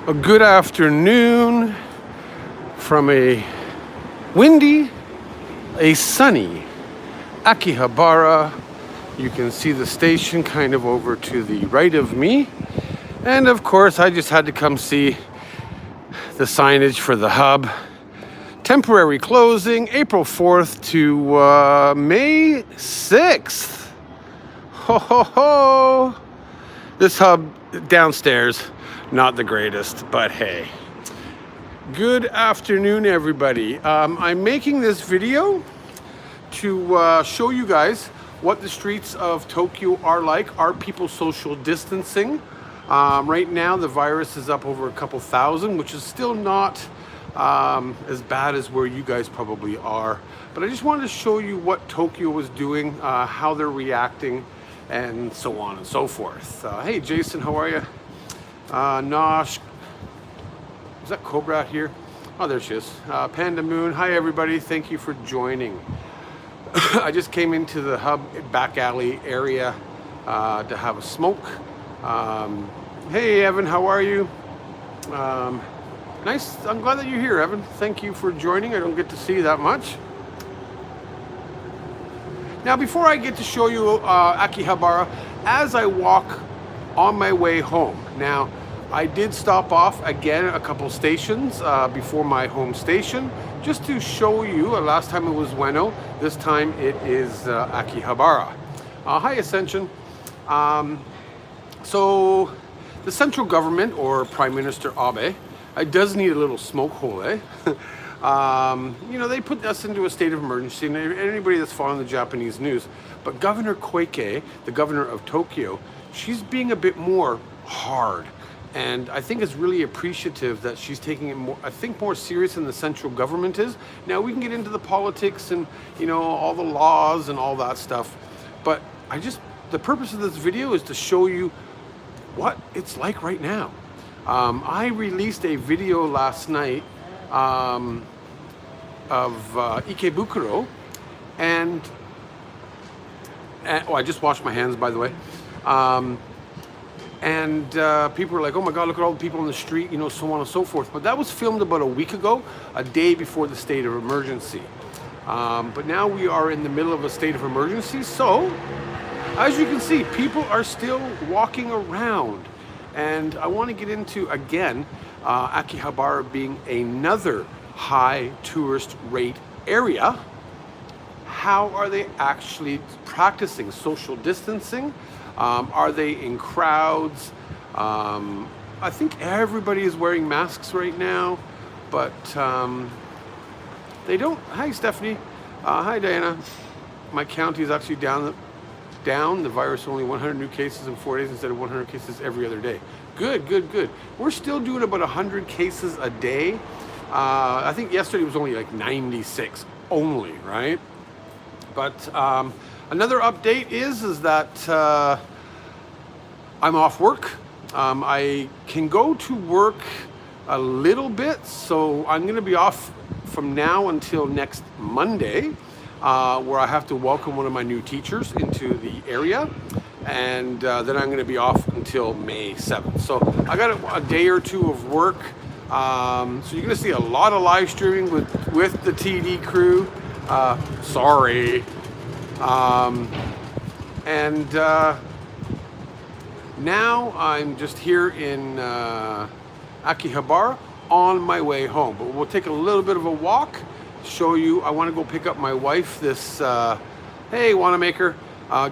A good afternoon from a windy, a sunny Akihabara. You can see the station kind of over to the right of me. And of course, I just had to come see the signage for the hub. Temporary closing, April 4th to May 6th. Ho ho ho! This hub downstairs, not the greatest, but hey. Good afternoon, everybody. I'm making this video to show you guys what the streets of Tokyo are like. Are people social distancing? Right now, the virus is up over a couple thousand, which is still not as bad as where you guys probably are. But I just wanted to show you what Tokyo was doing, how they're reacting, and so on and so forth. Hey, Jason, how are you? Nosh. Is that Cobra here? Oh, there she is. Panda Moon. Hi, everybody. Thank you for joining. I just came into the hub back alley area to have a smoke. Hey, Evan, how are you? Nice. I'm glad that you're here, Evan. Thank you for joining. I don't get to see you that much. Now, before I get to show you Akihabara, as I walk on my way home. Now, I did stop off again a couple stations before my home station just to show you. Last time it was Ueno, this time it is Akihabara. Hi, Ascension. So the central government, or Prime Minister Abe, does need a little smoke hole, eh? You know, they put us into a state of emergency, and anybody that's following the Japanese news. But Governor Koike, the governor of Tokyo, she's being a bit more hard. And I think it's really appreciative that she's taking it more, I think, more serious than the central government is. Now, we can get into the politics and, you know, all the laws and all that stuff. But the purpose of this video is to show you what it's like right now. I released a video last night of Ikebukuro, and oh, I just washed my hands, by the way. And people were like, oh my God, look at all the people on the street, you know, so on and so forth. But that was filmed about a week ago, a day before the state of emergency. But now we are in the middle of a state of emergency. So, as you can see, people are still walking around. And I want to get into, again, Akihabara being another high tourist rate area. How are they actually practicing social distancing? Are they in crowds? I think everybody is wearing masks right now, but they don't. Hi, Stephanie. Hi, Diana. My county is actually down. The virus, only 100 new cases in 4 days instead of 100 cases every other day. Good, good, good. We're still doing about 100 cases a day. I think yesterday was only like 96 only, right? But another update is that I'm off work. I can go to work a little bit, so I'm going to be off from now until next Monday, where I have to welcome one of my new teachers into the area, and then I'm going to be off until May 7th. So I got a day or two of work. So you're going to see a lot of live streaming with the TD crew. Sorry. Now I'm just here in Akihabara on my way home. But we'll take a little bit of a walk, show you. I want to go pick up my wife this, hey, Wannamaker.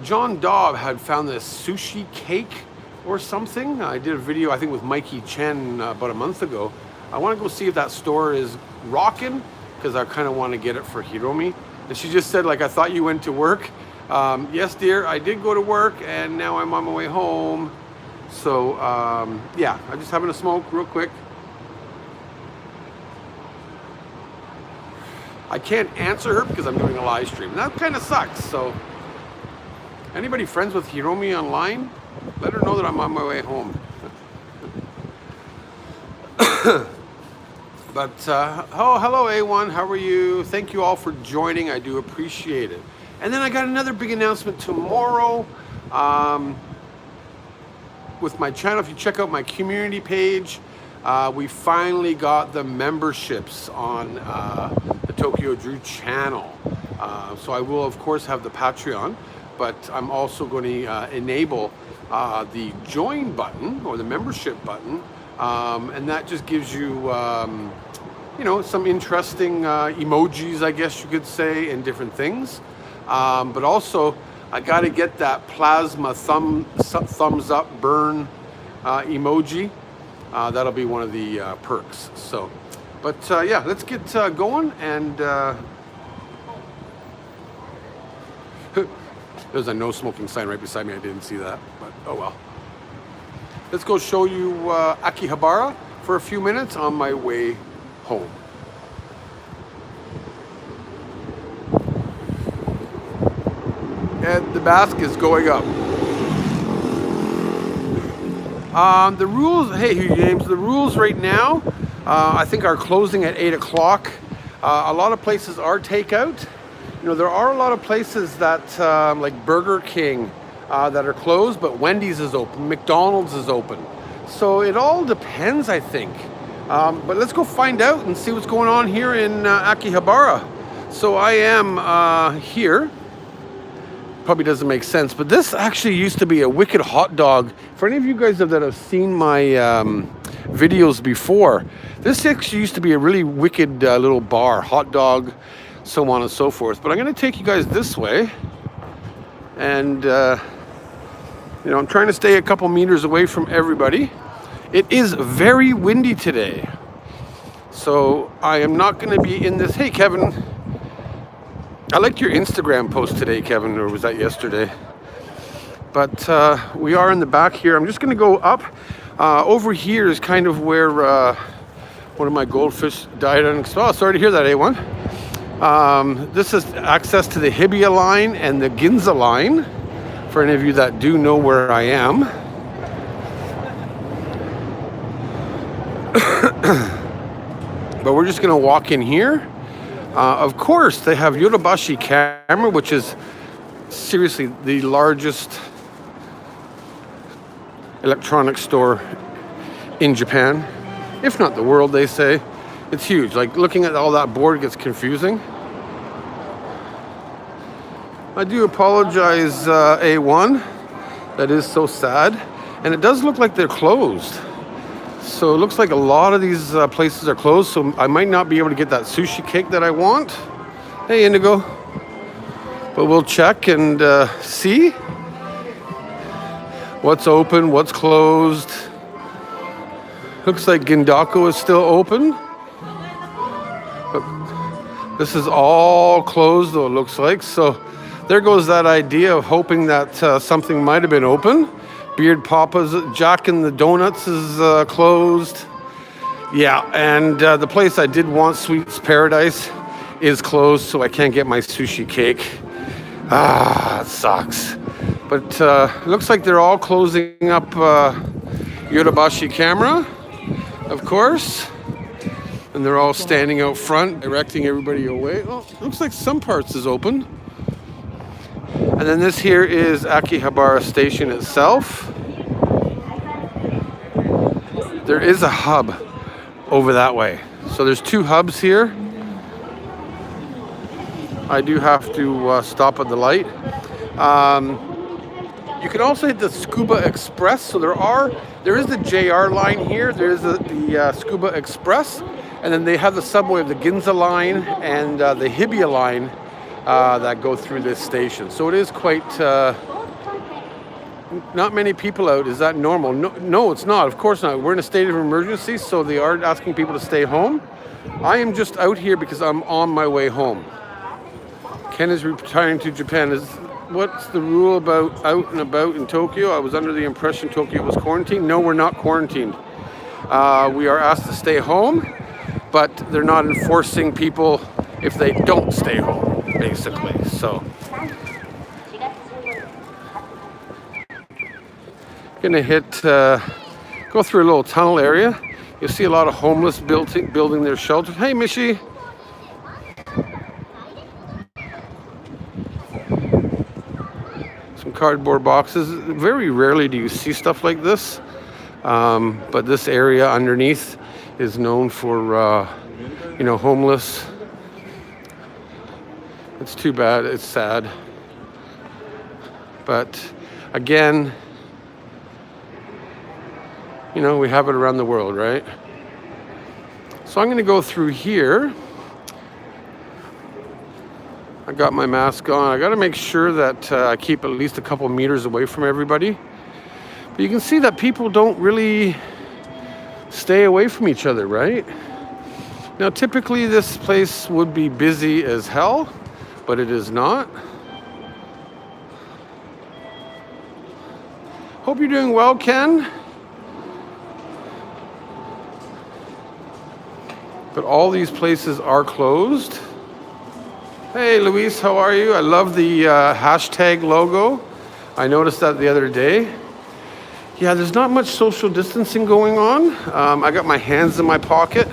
John Dobb had found this sushi cake or something. I did a video, I think, with Mikey Chen about a month ago. I want to go see if that store is rocking, because I kind of want to get it for Hiromi. And she just said, like, I thought you went to work. Yes, dear, I did go to work, and now I'm on my way home. So, yeah, I'm just having a smoke real quick. I can't answer her because I'm doing a live stream. And that kind of sucks. So, anybody friends with Hiromi online? Let her know that I'm on my way home. But, oh, hello, A1. How are you? Thank you all for joining. I do appreciate it. And then I got another big announcement tomorrow with my channel. If you check out my community page, we finally got the memberships on the Tokyo Drew channel. So I will, of course, have the Patreon, but I'm also going to enable the join button or the membership button, and that just gives you, you know, some interesting emojis, I guess you could say, and different things. But also, I got to get that plasma thumbs up burn emoji. That'll be one of the perks. So, but yeah, let's get going. And there's a no smoking sign right beside me. I didn't see that, but oh well. Let's go show you Akihabara for a few minutes on my way home. And the mask is going up. The rules, hey James, the rules right now, I think are closing at 8 o'clock. A lot of places are takeout. You know, there are a lot of places that, like Burger King, that are closed, but Wendy's is open, McDonald's is open. So it all depends, I think. But let's go find out and see what's going on here in Akihabara. So I am here. Probably doesn't make sense, but this actually used to be a wicked hot dog. For any of you guys that have seen my videos before, this actually used to be a really wicked little bar, hot dog, so on and so forth. But I'm going to take you guys this way, and you know, I'm trying to stay a couple meters away from everybody. It is very windy today, so I am not going to be in this. Hey, Kevin. I liked your Instagram post today, Kevin, or was that yesterday? But we are in the back here. I'm just going to go up. Over here is kind of where one of my goldfish died on. Oh, sorry to hear that, A1. This is access to the Hibiya line and the Ginza line, for any of you that do know where I am. But we're just going to walk in here. Of course, they have Suidobashi camera, which is seriously the largest electronics store in Japan, if not the world, they say. It's huge. Like, looking at all that board gets confusing. I do apologize, A1. That is so sad. And it does look like they're closed. So it looks like a lot of these places are closed, so I might not be able to get that sushi cake that I want. Hey, Indigo. But we'll check and see what's open, what's closed. Looks like Gindaku is still open. But this is all closed, though, it looks like. So there goes that idea of hoping that something might have been open. Beard Papa's, Jack and the Donuts is closed. Yeah, and the place I did want, Sweets Paradise, is closed, so I can't get my sushi cake. Ah, it sucks. But it looks like they're all closing up Suidobashi camera, of course. And they're all standing out front, directing everybody away. Oh, looks like some parts is open. And then this here is Akihabara Station itself. There is a hub over that way. So there's two hubs here. I do have to stop at the light. You can also hit the Scuba Express. So there is the JR line here. There is the Scuba Express. And then they have the subway of the Ginza line and the Hibiya line that go through this station. So it is quite, not many people out. Is that normal? No, it's not. Of course not. We're in a state of emergency, so they are asking people to stay home. I am just out here because I'm on my way home. Ken is retiring to Japan. What's the rule about out and about in Tokyo? I was under the impression Tokyo was quarantined. No, we're not quarantined. We are asked to stay home, but they're not enforcing people if they don't stay home, basically. So, gonna hit, go through a little tunnel area. You'll see a lot of homeless building their shelters. Hey, Mishi. Some cardboard boxes. Very rarely do you see stuff like this. But this area underneath is known for, you know, homeless. It's too bad. It's sad. But again, you know, we have it around the world, right? So I'm going to go through here. I got my mask on. I got to make sure that I keep at least a couple meters away from everybody. But you can see that people don't really stay away from each other, right? Now, typically this place would be busy as hell, but it is not. Hope you're doing well, Ken. But all these places are closed. Hey, Luis, how are you? I love the hashtag logo. I noticed that the other day. Yeah, there's not much social distancing going on. I got my hands in my pocket.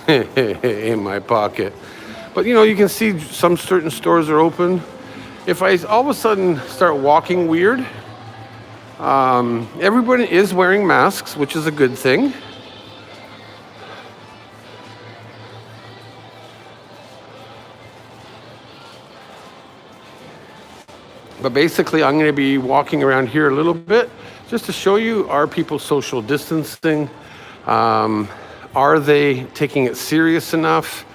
In my pocket. But, you know, you can see some certain stores are open. If I all of a sudden start walking weird, everybody is wearing masks, which is a good thing. But basically, I'm going to be walking around here a little bit just to show you, are people social distancing? Are they taking it serious enough?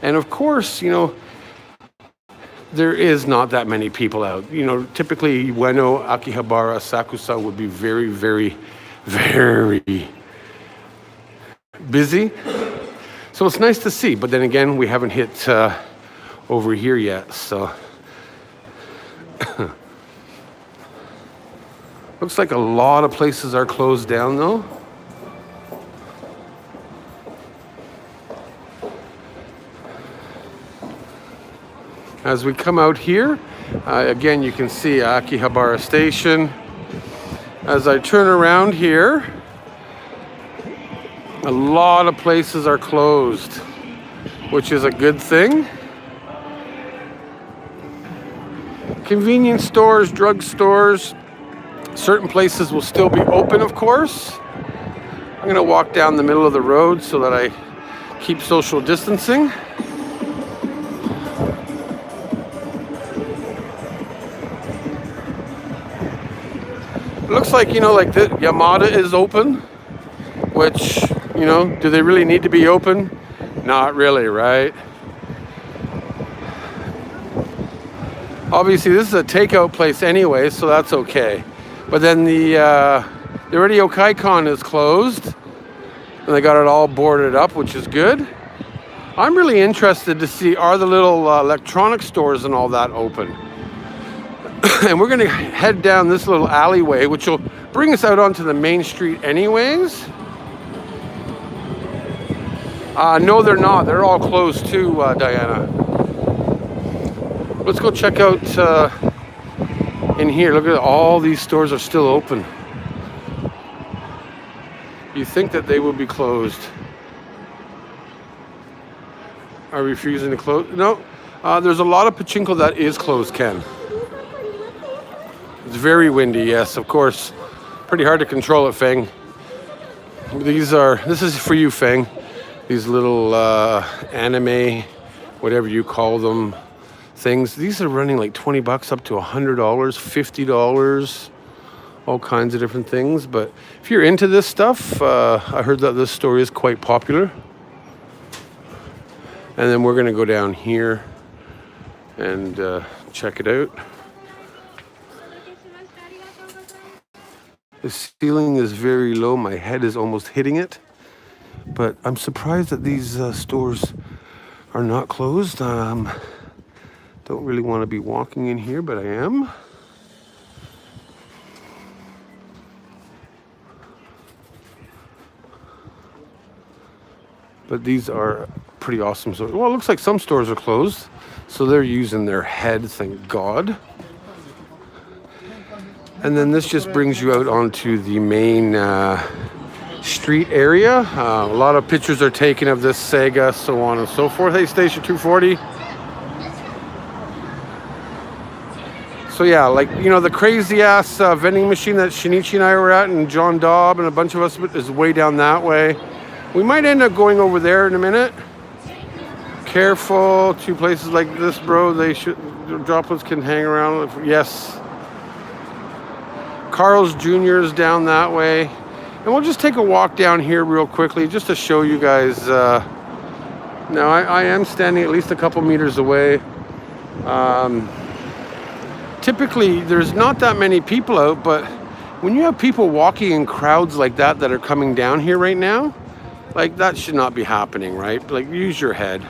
And of course, you know, there is not that many people out. You know, typically, Ueno, Akihabara, Sakusa would be very, very, very busy. So it's nice to see. But then again, we haven't hit over here yet, so... Looks like a lot of places are closed down though. As we come out here, again you can see Akihabara Station. As I turn around here, a lot of places are closed, which is a good thing. Convenience stores, drug stores, certain places will still be open, of course. I'm going to walk down the middle of the road so that I keep social distancing. It looks like, you know, like the Yamada is open, which, you know, do they really need to be open? Not really, right? Obviously, this is a takeout place anyway, so that's okay. But then the Radio Kaikon is closed, and they got it all boarded up, which is good. I'm really interested to see, are the little electronic stores and all that open? And we're going to head down this little alleyway, which will bring us out onto the main street anyways. No, they're not. They're all closed too, Diana. Let's go check out in here. Look at all these stores are still open. You think that they will be closed. Are refusing to close? No. There's a lot of pachinko that is closed, Ken. It's very windy, yes, of course. Pretty hard to control it, Feng. This is for you, Feng. These little anime, whatever you call them, things. These are running like $20 up to $100, $50, all kinds of different things. But if you're into this stuff, I heard that this store is quite popular. And then we're gonna go down here and check it out. The ceiling is very low. My head is almost hitting it. But I'm surprised that these stores are not closed. Don't really want to be walking in here, but I am. But these are pretty awesome stores. Well, it looks like some stores are closed, so they're using their head, thank God. And then this just brings you out onto the main street area. A lot of pictures are taken of this Sega, so on and so forth. Hey, Station 240. So yeah, like, you know, the crazy ass vending machine that Shinichi and I were at, and John Dobb and a bunch of us, is way down that way. We might end up going over there in a minute. Careful, two places like this, bro. They should, droplets can hang around. Yes. Carl's Jr. is down that way. And we'll just take a walk down here real quickly just to show you guys. Now, I am standing at least a couple meters away. Typically, there's not that many people out, but when you have people walking in crowds like that are coming down here right now, like, that should not be happening, right? Like, use your head.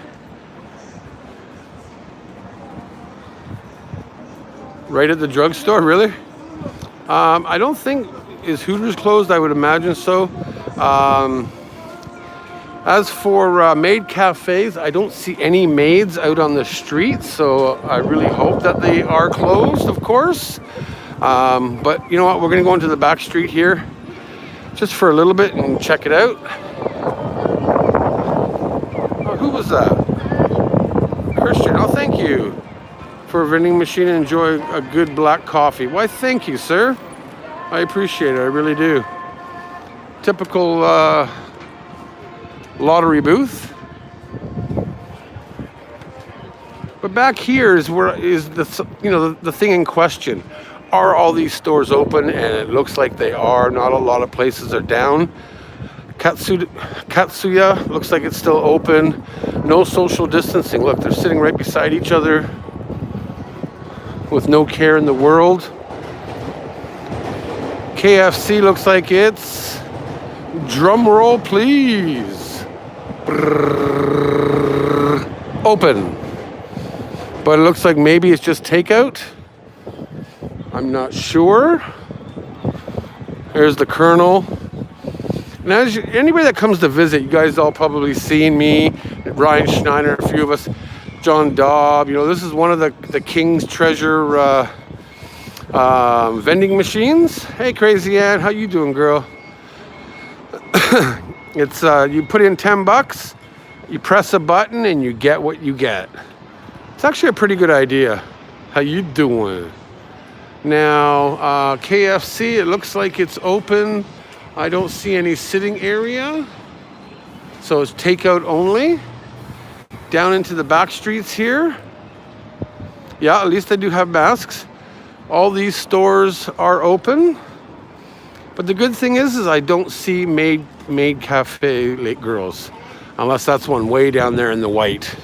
Right at the drugstore, really? I don't think, is Hooters closed? I would imagine so. As for maid cafes, I don't see any maids out on the street, so I really hope that they are closed, of course. But you know what? We're going to go into the back street here just for a little bit and check it out. Oh, who was that? Christian. Oh, thank you for a vending machine and enjoy a good black coffee. Why, thank you, sir. I appreciate it. I really do. Typical lottery booth. But back here is where is the, you know, the thing in question. Are all these stores open? And it looks like they are. Not a lot of places are down. Katsuya looks like it's still open. No social distancing. Look, they're sitting right beside each other with no care in the world. KFC looks like it's, drum roll please, open. But it looks like maybe it's just takeout. I'm not sure. There's the Colonel. And as anybody that comes to visit, you guys all probably seen me, Ryan Schneider, a few of us, John Dobb. You know, this is one of the King's Treasure vending machines. Hey, Crazy Ann, how you doing, girl? It's you put in $10, you press a button, and you get what you get. It's actually a pretty good idea. How you doing? Now, KFC, it looks like it's open. I don't see any sitting area, so it's takeout only. Down into the back streets here. Yeah, at least they do have masks. All these stores are open. But the good thing is I don't see maid cafe late girls, unless that's one way down there in the white.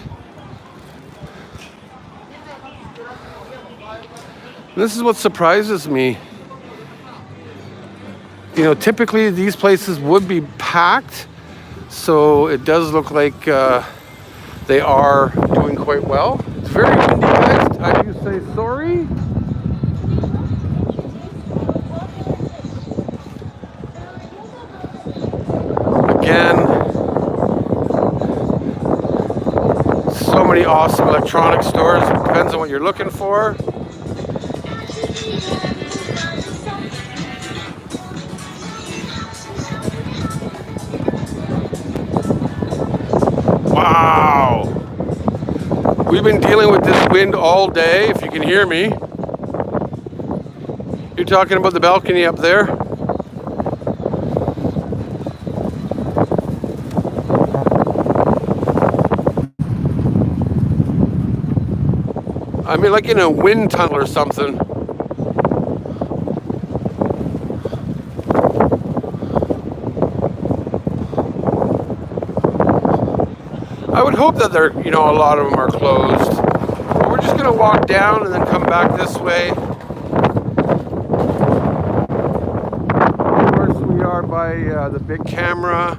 And this is what surprises me. You know, typically these places would be packed, so it does look like they are doing quite well. It's very windy, guys. I do say sorry. Again, so many awesome electronic stores. It depends on what you're looking for. Wow. We've been dealing with this wind all day, if you can hear me. You're talking about the balcony up there? I mean, like in a wind tunnel or something. I would hope that they're, you know, a lot of them are closed. But we're just going to walk down and then come back this way. Of course, we are by the big camera.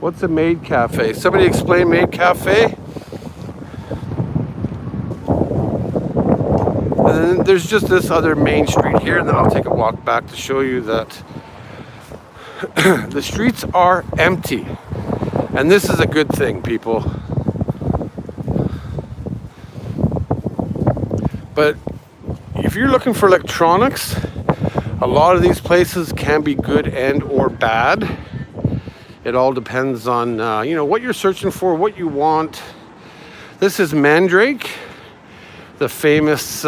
What's a maid cafe? Somebody explain maid cafe? And then there's just this other main street here, and then I'll take a walk back to show you that the streets are empty. And this is a good thing, people. But if you're looking for electronics, a lot of these places can be good and or bad. It all depends on, you know, what you're searching for, what you want. This is Mandrake, the famous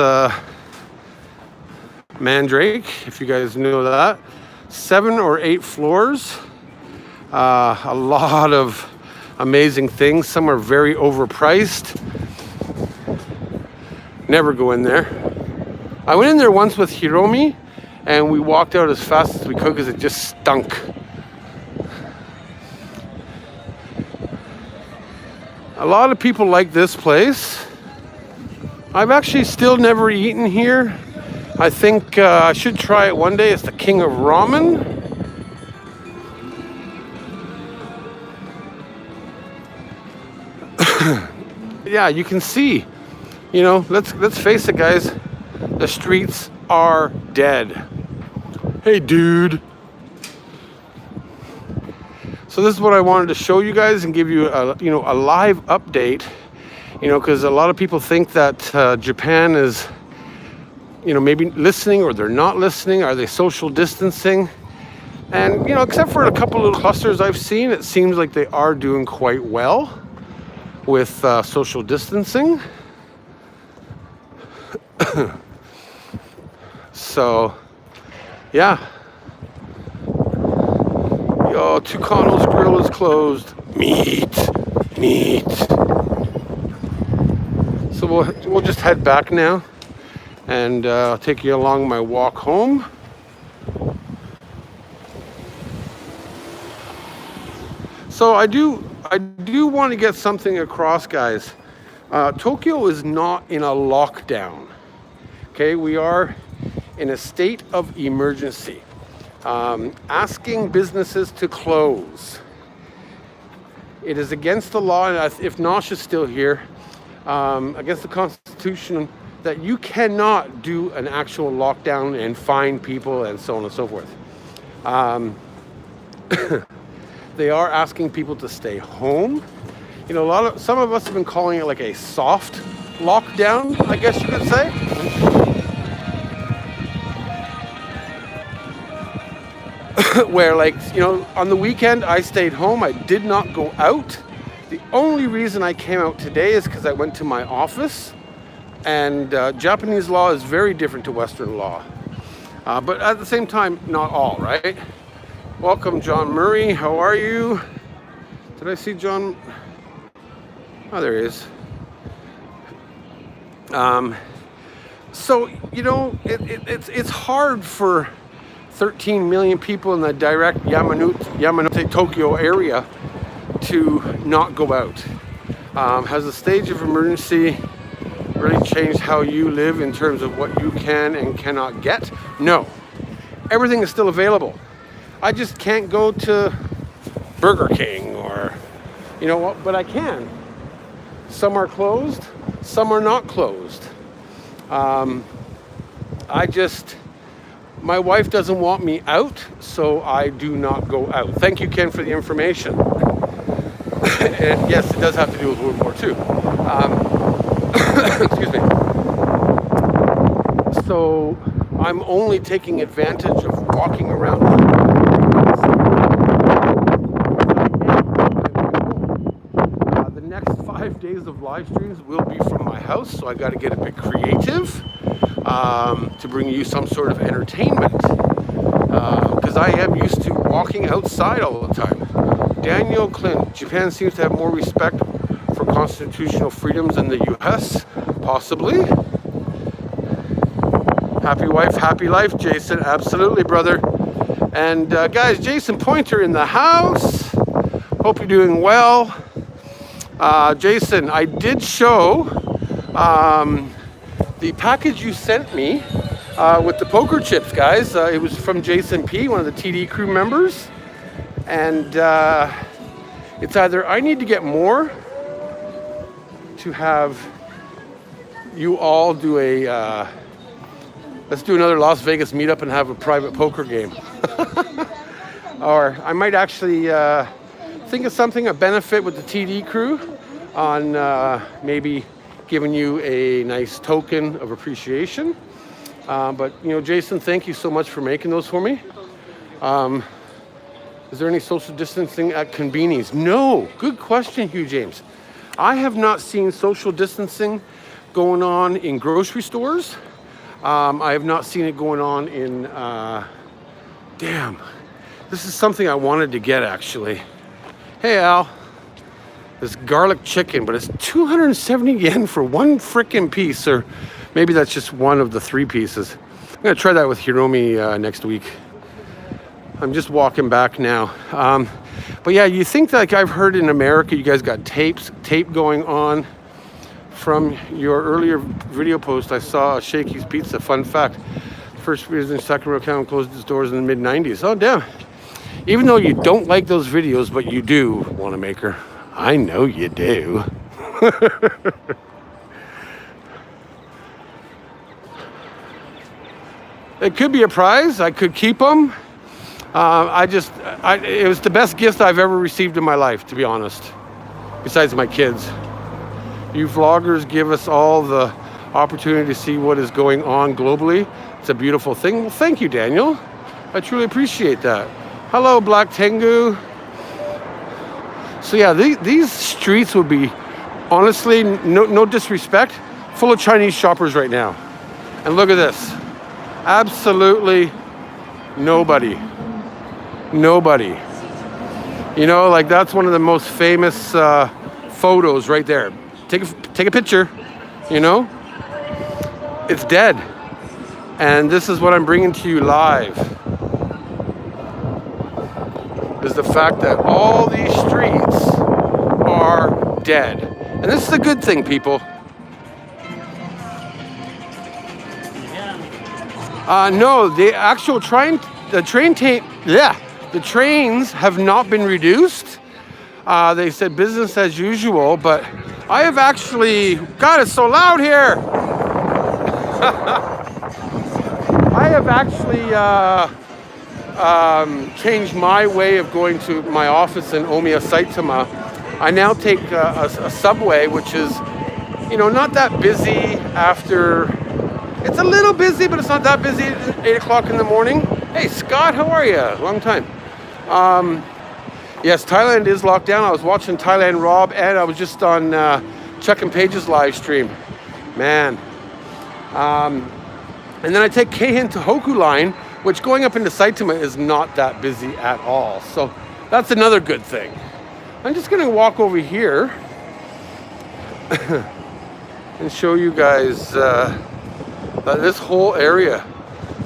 Mandrake, if you guys know that. 7 or 8 floors. A lot of amazing things. Some are very overpriced. Never go in there. I went in there once with Hiromi and we walked out as fast as we could because it just stunk. A lot of people like this place. I've actually still never eaten here. I think I should try it one day. It's the king of ramen. Yeah, you can see, you know, let's face it, guys. The streets are dead. Hey, dude. So this is what I wanted to show you guys and give you a, you know, a live update, you know, because a lot of people think that Japan is, you know, maybe listening or they're not listening. Are they social distancing? And, you know, except for a couple little clusters I've seen, it seems like they are doing quite well with social distancing. So, yeah. Yo, Tucano's grill is closed. Meat. So we'll just head back now, and I'll take you along my walk home. So I do want to get something across, guys. Tokyo is not in a lockdown. Okay, we are in a state of emergency. Asking businesses to close. It is against the law, and if Nosh is still here, against the Constitution, that you cannot do an actual lockdown and fine people and so on and so forth. They are asking people to stay home. You know, some of us have been calling it like a soft lockdown, I guess you could say. Where, like, you know, on the weekend I stayed home. I did not go out. The only reason I came out today is because I went to my office, and Japanese law is very different to Western law. But at the same time, not all, right? Welcome, John Murray. How are you? Did I see John? Oh, there he is. So, you know, it's hard for 13 million people in the direct Yamanote, Tokyo area to not go out. Has the stage of emergency really changed how you live in terms of what you can and cannot get? No. Everything is still available. I just can't go to Burger King or, you know what, but I can. Some are closed, some are not closed. My wife doesn't want me out, so I do not go out. Thank you, Ken, for the information. And yes, it does have to do with World War II. Excuse me. So I'm only taking advantage of walking around. The next 5 days of live streams will be from my house, so I got to get a bit creative. To bring you some sort of entertainment, because I am used to walking outside all the time. Daniel Clint, Japan seems to have more respect for constitutional freedoms than the US, possibly. Happy wife, happy life, Jason. Absolutely, brother. And guys, Jason Pointer in the house. Hope you're doing well. Jason, I did show the package you sent me with the poker chips, guys. It was from Jason P., one of the TD crew members. And it's either I need to get more to have you all do a, let's do another Las Vegas meetup and have a private poker game. Or I might actually think of something, a benefit with the TD crew on maybe giving you a nice token of appreciation. But, you know, Jason, thank you so much for making those for me. Is there any social distancing at convenies? No. Good question, Hugh James. I have not seen social distancing going on in grocery stores. I have not seen it going on in... damn. This is something I wanted to get, actually. Hey, Al. This garlic chicken, but it's 270 yen for one frickin' piece, or maybe that's just one of the 3 pieces. I'm gonna try that with Hiromi next week. I'm just walking back now. But yeah, you think that, like I've heard in America, you guys got tape going on. From your earlier video post, I saw Shakey's Pizza. Fun fact, first business Sakura Town closed its doors in the mid-90s. Oh, damn. Even though you don't like those videos, but you do, Wannamaker. I know you do. It could be a prize. I could keep them. It was the best gift I've ever received in my life, to be honest. Besides my kids. You vloggers give us all the opportunity to see what is going on globally. It's a beautiful thing. Well, thank you, Daniel. I truly appreciate that. Hello, Black Tengu. So yeah, these streets would be, honestly, no disrespect, full of Chinese shoppers right now. And look at this. Absolutely nobody. Nobody. You know, like that's one of the most famous photos right there. Take a picture, you know? It's dead. And this is what I'm bringing to you live. Is the fact that all these streets are dead. And this is a good thing, people. No, the actual the trains have not been reduced. They said business as usual, but I have actually, God, it's so loud here. I have actually changed my way of going to my office in Omiya Saitama. I now take a subway, which is, you know, not that busy after. It's a little busy, but it's not that busy at 8 o'clock in the morning. Hey, Scott, how are you? Long time. Yes, Thailand is locked down. I was watching Thailand Rob, and I was just on Chuck and Paige's live stream. Man. And then I take Keihin to Hoku line, which going up into Saitama is not that busy at all. So that's another good thing. I'm just going to walk over here and show you guys this whole area.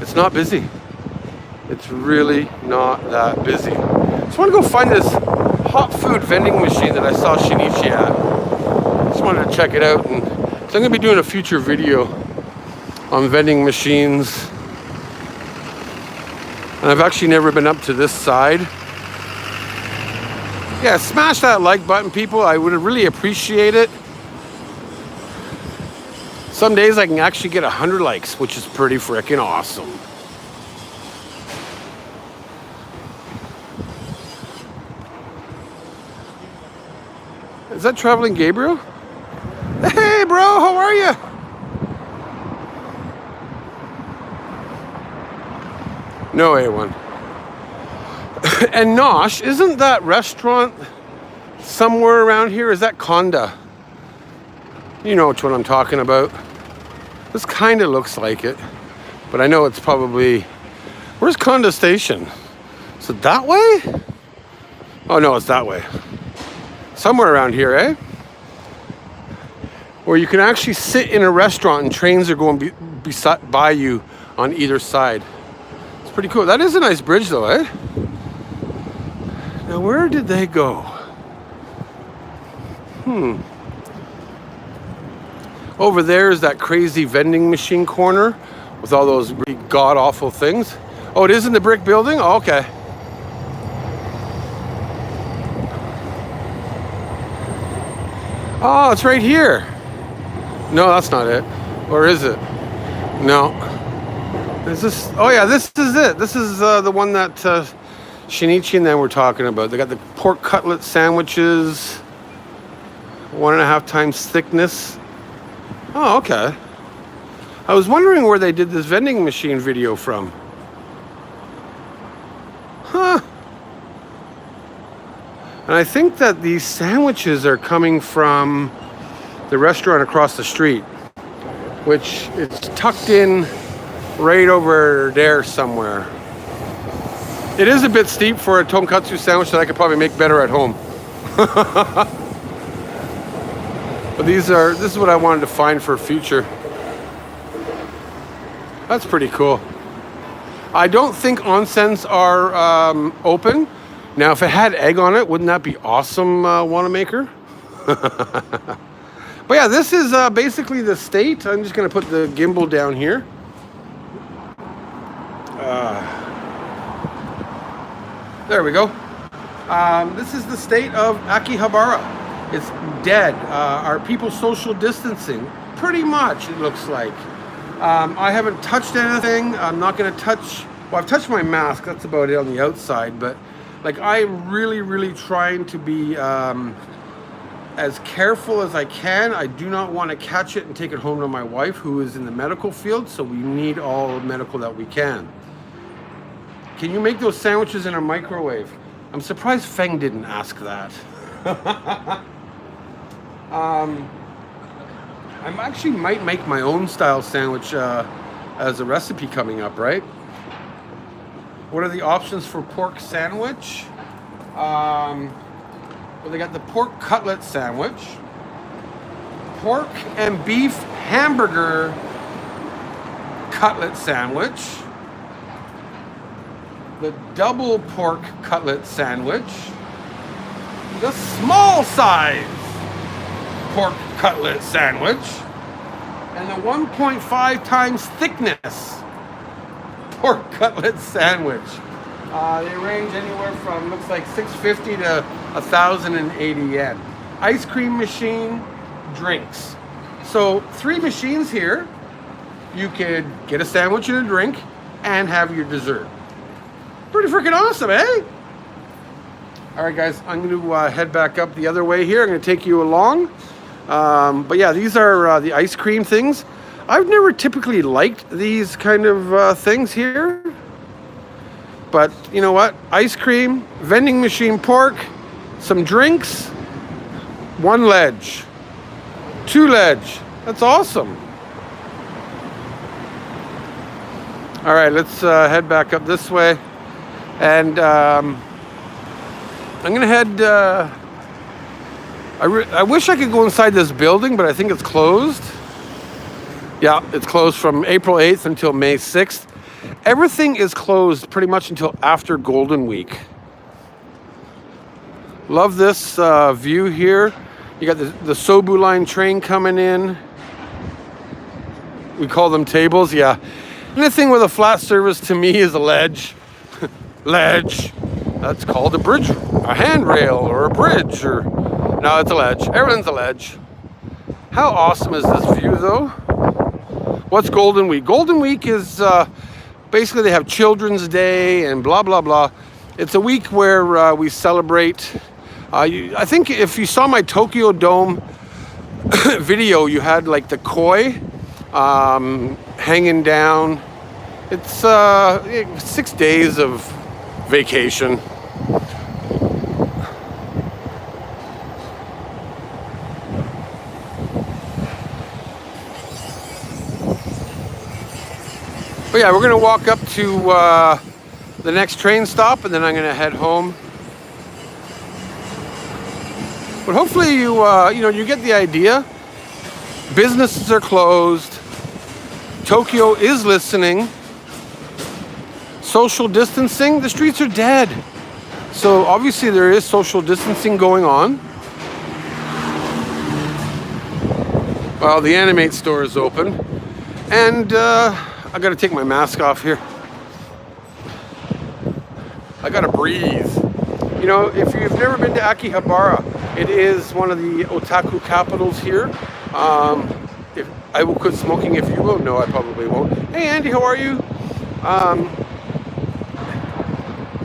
It's not busy. It's really not that busy. Just want to go find this hot food vending machine that I saw Shinichi at. Just wanted to check it out, and so I'm going to be doing a future video on vending machines. And I've actually never been up to this side. Yeah, smash that like button, people. I would really appreciate it. Some days I can actually get 100 likes, which is pretty freaking awesome. Is that Traveling Gabriel? Hey, bro, how are you? No, A1. And Nosh, isn't that restaurant somewhere around here? Is that Konda? You know which one I'm talking about. This kind of looks like it, but I know it's probably... Where's Konda Station? Is it that way? Oh, no, it's that way. Somewhere around here, eh? Where you can actually sit in a restaurant and trains are going by you on either side. It's pretty cool. That is a nice bridge though, eh? Now where did they go? Over there is that crazy vending machine corner with all those really god-awful things. Oh, it is in the brick building? Oh, okay. Oh, it's right here. No, that's not it. Or is it? No. Is this? Oh yeah, this is it. This is the one that Shinichi and them were talking about. They got the pork cutlet sandwiches, 1.5 times thickness. Oh, okay. I was wondering where they did this vending machine video from. Huh. And I think that these sandwiches are coming from the restaurant across the street, which is tucked in right over there somewhere. It is a bit steep for a tonkatsu sandwich that I could probably make better at home. But this is what I wanted to find for future. That's pretty cool. I don't think onsens are open. Now, if it had egg on it, wouldn't that be awesome, Wannamaker? But yeah, this is basically the state. I'm just going to put the gimbal down here. There we go. This is the state of Akihabara. It's dead. Are people social distancing? Pretty much, it looks like. I haven't touched anything. I'm not going to touch... Well, I've touched my mask. That's about it on the outside. But like, I'm really trying to be as careful as I can. I do not want to catch it and take it home to my wife, who is in the medical field. So we need all medical that we can. Can you make those sandwiches in a microwave? I'm surprised Feng didn't ask that. I actually might make my own style sandwich as a recipe coming up, right? What are the options for pork sandwich? Well, they got the pork cutlet sandwich, pork and beef hamburger cutlet sandwich, the double pork cutlet sandwich, the small size pork cutlet sandwich, and the 1.5 times thickness pork cutlet sandwich. They range anywhere from, looks like 650 to 1,080 yen. Ice cream machine, drinks. So 3 machines here. You could get a sandwich and a drink and have your dessert. Pretty freaking awesome, eh? All right, guys, I'm going to head back up the other way here. I'm going to take you along. But yeah, these are the ice cream things. I've never typically liked these kind of things here. But you know what? Ice cream, vending machine pork, some drinks, 1 ledge, 2 ledge. That's awesome. All right, let's head back up this way. And I'm going to head... I wish I could go inside this building, but I think it's closed. Yeah, it's closed from April 8th until May 6th. Everything is closed pretty much until after Golden Week. Love this view here. You got the Sobu line train coming in. We call them tables, yeah. Anything with a flat surface to me is a ledge. Ledge. That's called a bridge, a handrail, or a bridge, or... No, it's a ledge. Everything's a ledge. How awesome is this view, though? What's Golden Week? Golden Week is basically they have Children's Day and blah, blah, blah. It's a week where we celebrate. I think if you saw my Tokyo Dome video, you had like the koi hanging down. It's 6 days of vacation. But yeah, we're going to walk up to the next train stop, and then I'm going to head home. But hopefully you get the idea. Businesses are closed. Tokyo is listening. Social distancing, the streets are dead. So obviously there is social distancing going on. Well, the Animate store is open. And I gotta take my mask off here. I gotta breathe. You know, if you've never been to Akihabara, it is one of the Otaku capitals here. If I will quit smoking if you will. No, I probably won't. Hey Andy, how are you?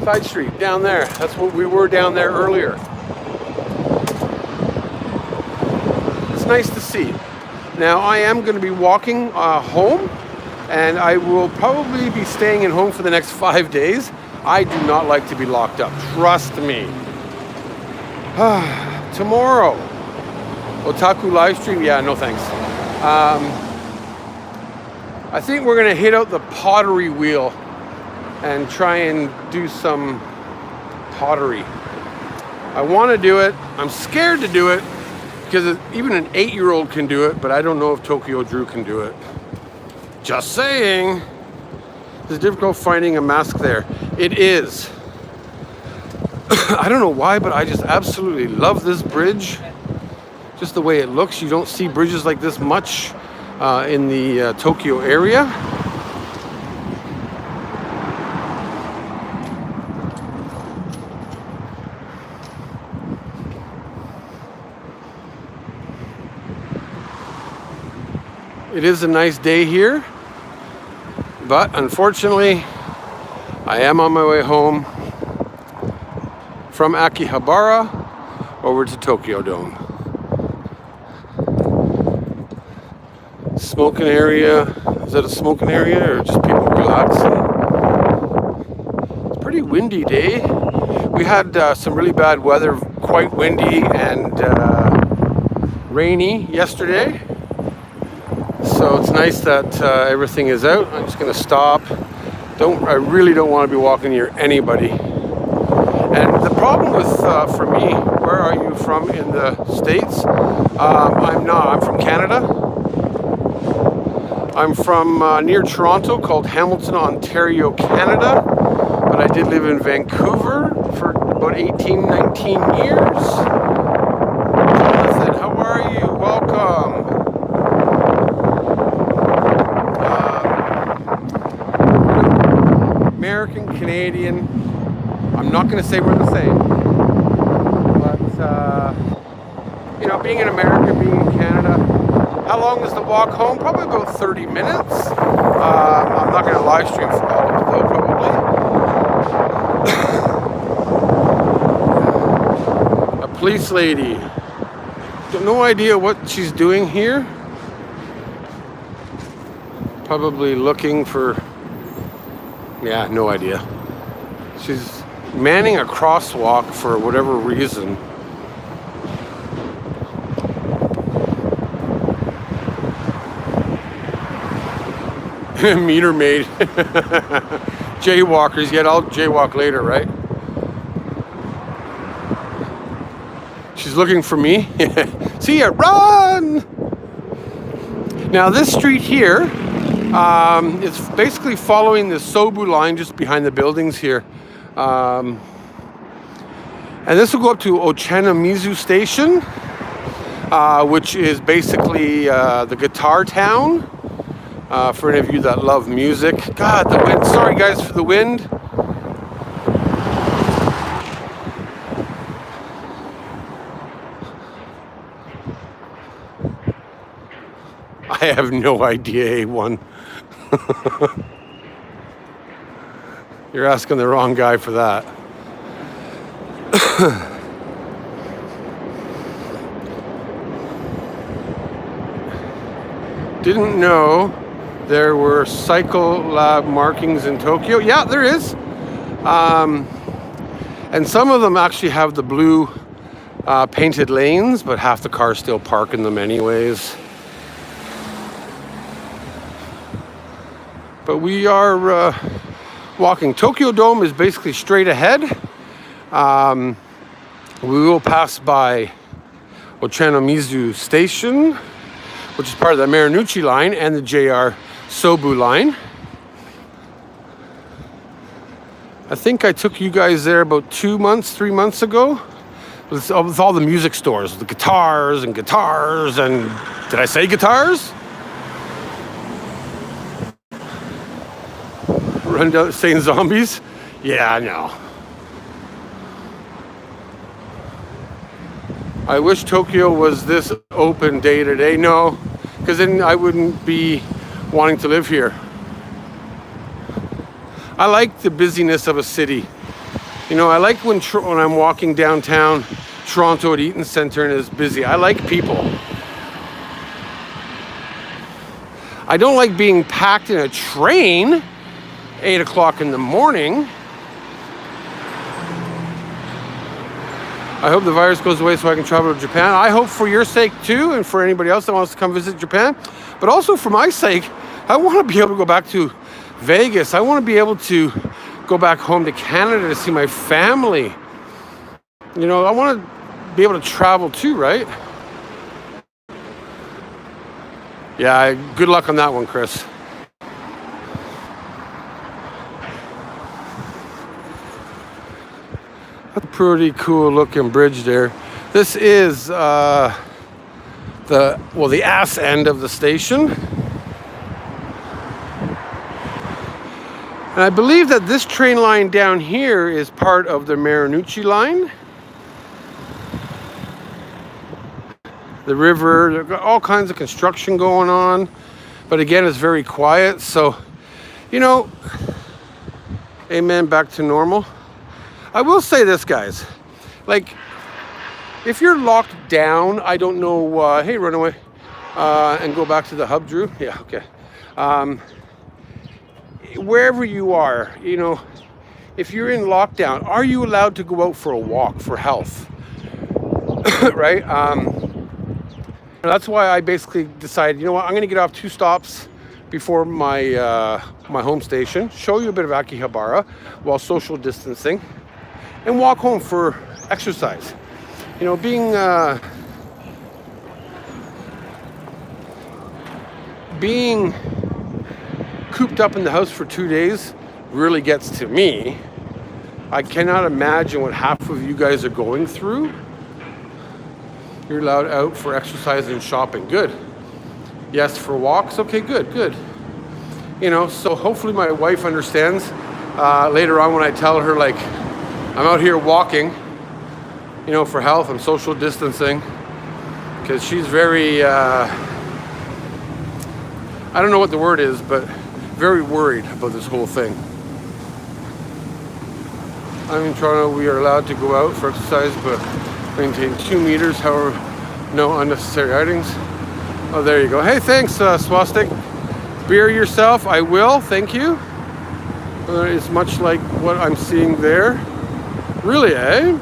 Side street, down there. That's what we were down there earlier. It's nice to see. Now I am going to be walking home, and I will probably be staying at home for the next 5 days. I do not like to be locked up. Trust me. Tomorrow, Otaku live stream. Yeah, no thanks. I think we're gonna hit out the pottery wheel and try and do some pottery. I want to do it. I'm scared to do it because even an 8-year-old can do it, but I don't know if Tokyo Drew can do it. Just saying. It's difficult finding a mask there. It is. I don't know why, but I just absolutely love this bridge. Just the way it looks. You don't see bridges like this much in the Tokyo area. It is a nice day here, but unfortunately, I am on my way home from Akihabara over to Tokyo Dome. Smoking area. Is that a smoking area or just people relaxing? It's a pretty windy day. We had some really bad weather, quite windy and rainy yesterday. So it's nice that everything is out. I'm just going to stop. I really don't want to be walking near anybody. And the problem with, for me, where are you from in the States? I'm from Canada. I'm from near Toronto, called Hamilton, Ontario, Canada. But I did live in Vancouver for about 18, 19 years. Jonathan, how are you? Welcome. American, Canadian. I'm not going to say we're the same, but you know, being in America, being in Canada. How long is the walk home? Probably about 30 minutes. I'm not going to live stream for all of it though, probably. A police lady. No idea what she's doing here. Probably looking for. Yeah, no idea. She's manning a crosswalk for whatever reason. Meter maid. Jaywalkers. Yet I'll jaywalk later, right? She's looking for me. See ya, run! Now this street here, it's basically following the Sobu line just behind the buildings here. And this will go up to Ochanomizu Station, which is basically the guitar town. For any of you that love music. God, the wind. Sorry guys for the wind. I have no idea, A1. You're asking the wrong guy for that. Didn't know there were cycle lab markings in Tokyo. Yeah, there is. And some of them actually have the blue painted lanes, but half the cars still park in them anyways. But we are walking. Tokyo Dome is basically straight ahead. We will pass by Ochanomizu Station, which is part of the Marunouchi line and the JR Sobu line. I think I took you guys there about 3 months ago. With all the music stores, the guitars, and did I say guitars? Run down saying zombies? Yeah, I know. I wish Tokyo was this open day to day. No, because then I wouldn't be wanting to live here. I like the busyness of a city. You know, I like when I'm walking downtown Toronto at Eaton Centre and it's busy. I like people. I don't like being packed in a train 8 o'clock in the morning. I hope the virus goes away so I can travel to Japan. I hope for your sake too, and for anybody else that wants to come visit Japan. But also for my sake, I want to be able to go back to Vegas. I want to be able to go back home to Canada to see my family. You know, I want to be able to travel too, right? Yeah, good luck on that one, Chris. That's a pretty cool looking bridge there. This is the ass end of the station. And I believe that this train line down here is part of the Marunouchi line. The river, there's all kinds of construction going on. But again, it's very quiet. So, you know, amen, back to normal. I will say this, guys. Like, if you're locked down, I don't know, hey, run away. And go back to the hub, Drew. Yeah, okay. Wherever you are, you know, if you're in lockdown, are you allowed to go out for a walk for health? Right? That's why I basically decided, you know what, I'm going to get off 2 stops before my my home station, show you a bit of Akihabara while social distancing, and walk home for exercise. You know, being cooped up in the house for 2 days really gets to me. I cannot imagine what half of you guys are going through. You're allowed out for exercise and shopping. Good. Yes, for walks. Okay, good, good. You know, so hopefully my wife understands later on when I tell her, like, I'm out here walking, you know, for health, I'm social distancing, because she's very, I don't know what the word is, but very worried about this whole thing. I'm in Toronto, we are allowed to go out for exercise, but maintain 2 meters, however, no unnecessary items. Oh, there you go. Hey, thanks, Swastik. Beer yourself, I will, thank you. It's much like what I'm seeing there. Really, eh?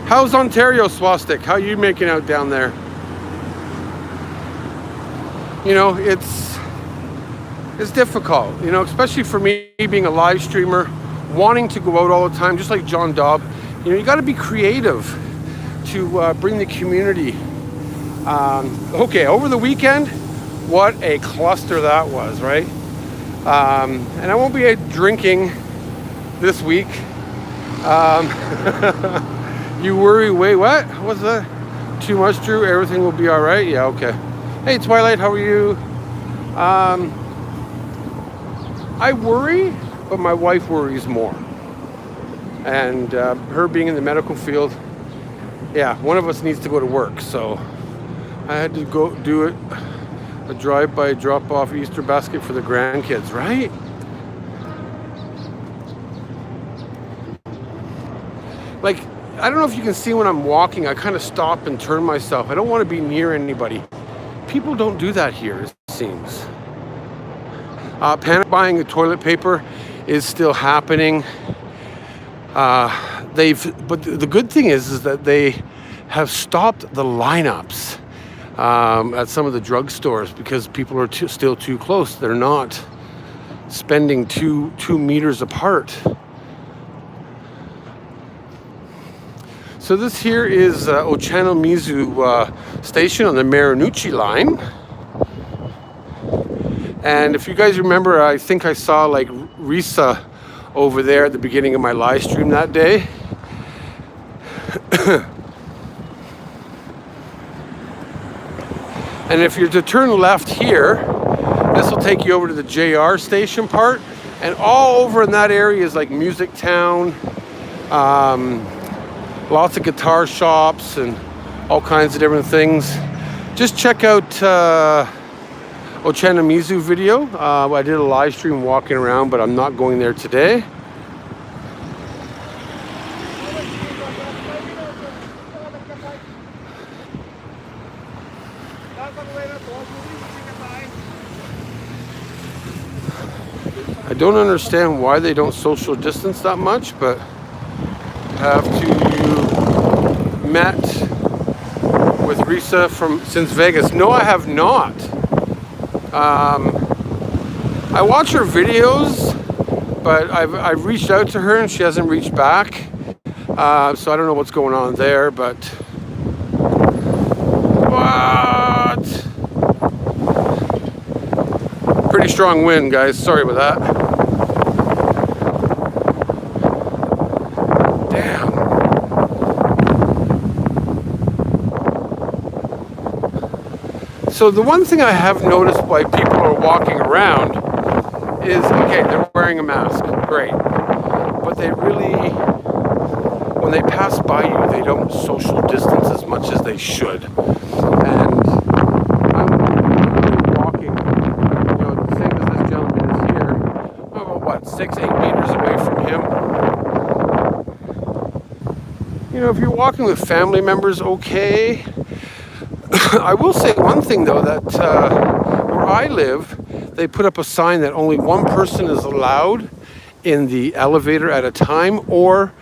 How's Ontario, Swastik? How are you making out down there? You know, it's difficult, you know, especially for me being a live streamer, wanting to go out all the time, just like John Dobb. You know, you got to be creative to bring the community. Okay, over the weekend, what a cluster that was, right? And I won't be drinking this week. You worry, wait, what? What's that? Too much, Drew? Everything will be all right? Yeah, okay. Hey, Twilight, how are you? I worry, but my wife worries more. And her being in the medical field, yeah, one of us needs to go to work. So I had to go do it, a drive-by drop-off Easter basket for the grandkids, right? Like, I don't know if you can see when I'm walking, I kind of stop and turn myself. I don't want to be near anybody. People don't do that here, it seems. Panic buying of toilet paper is still happening. But the good thing is that they have stopped the lineups at some of the drugstores because people are still too close. They're not spending two meters apart. So this here is Ochanomizu station on the Marunouchi line. And if you guys remember, I think I saw like Risa over there at the beginning of my live stream that day. And if you're to turn left here, this will take you over to the JR station part. And all over in that area is like Music Town, lots of guitar shops and all kinds of different things. Just check out Ochanomizu video. I did a live stream walking around, but I'm not going there today. I don't understand why they don't social distance that much, but have to met with Risa since Vegas. No, I have not. I watch her videos, but I've reached out to her and she hasn't reached back. So I don't know what's going on there, but what? Pretty strong wind, guys. Sorry about that. Damn. So the one thing I have noticed why people are walking around is, okay, they're wearing a mask, great. But they really, when they pass by you, they don't social distance as much as they should. And I'm walking, you know, the same as this gentleman is here, about what, 6-8 meters away from him. You know, if you're walking with family members, okay. I will say one thing though, that where I live, they put up a sign that only one person is allowed in the elevator at a time, or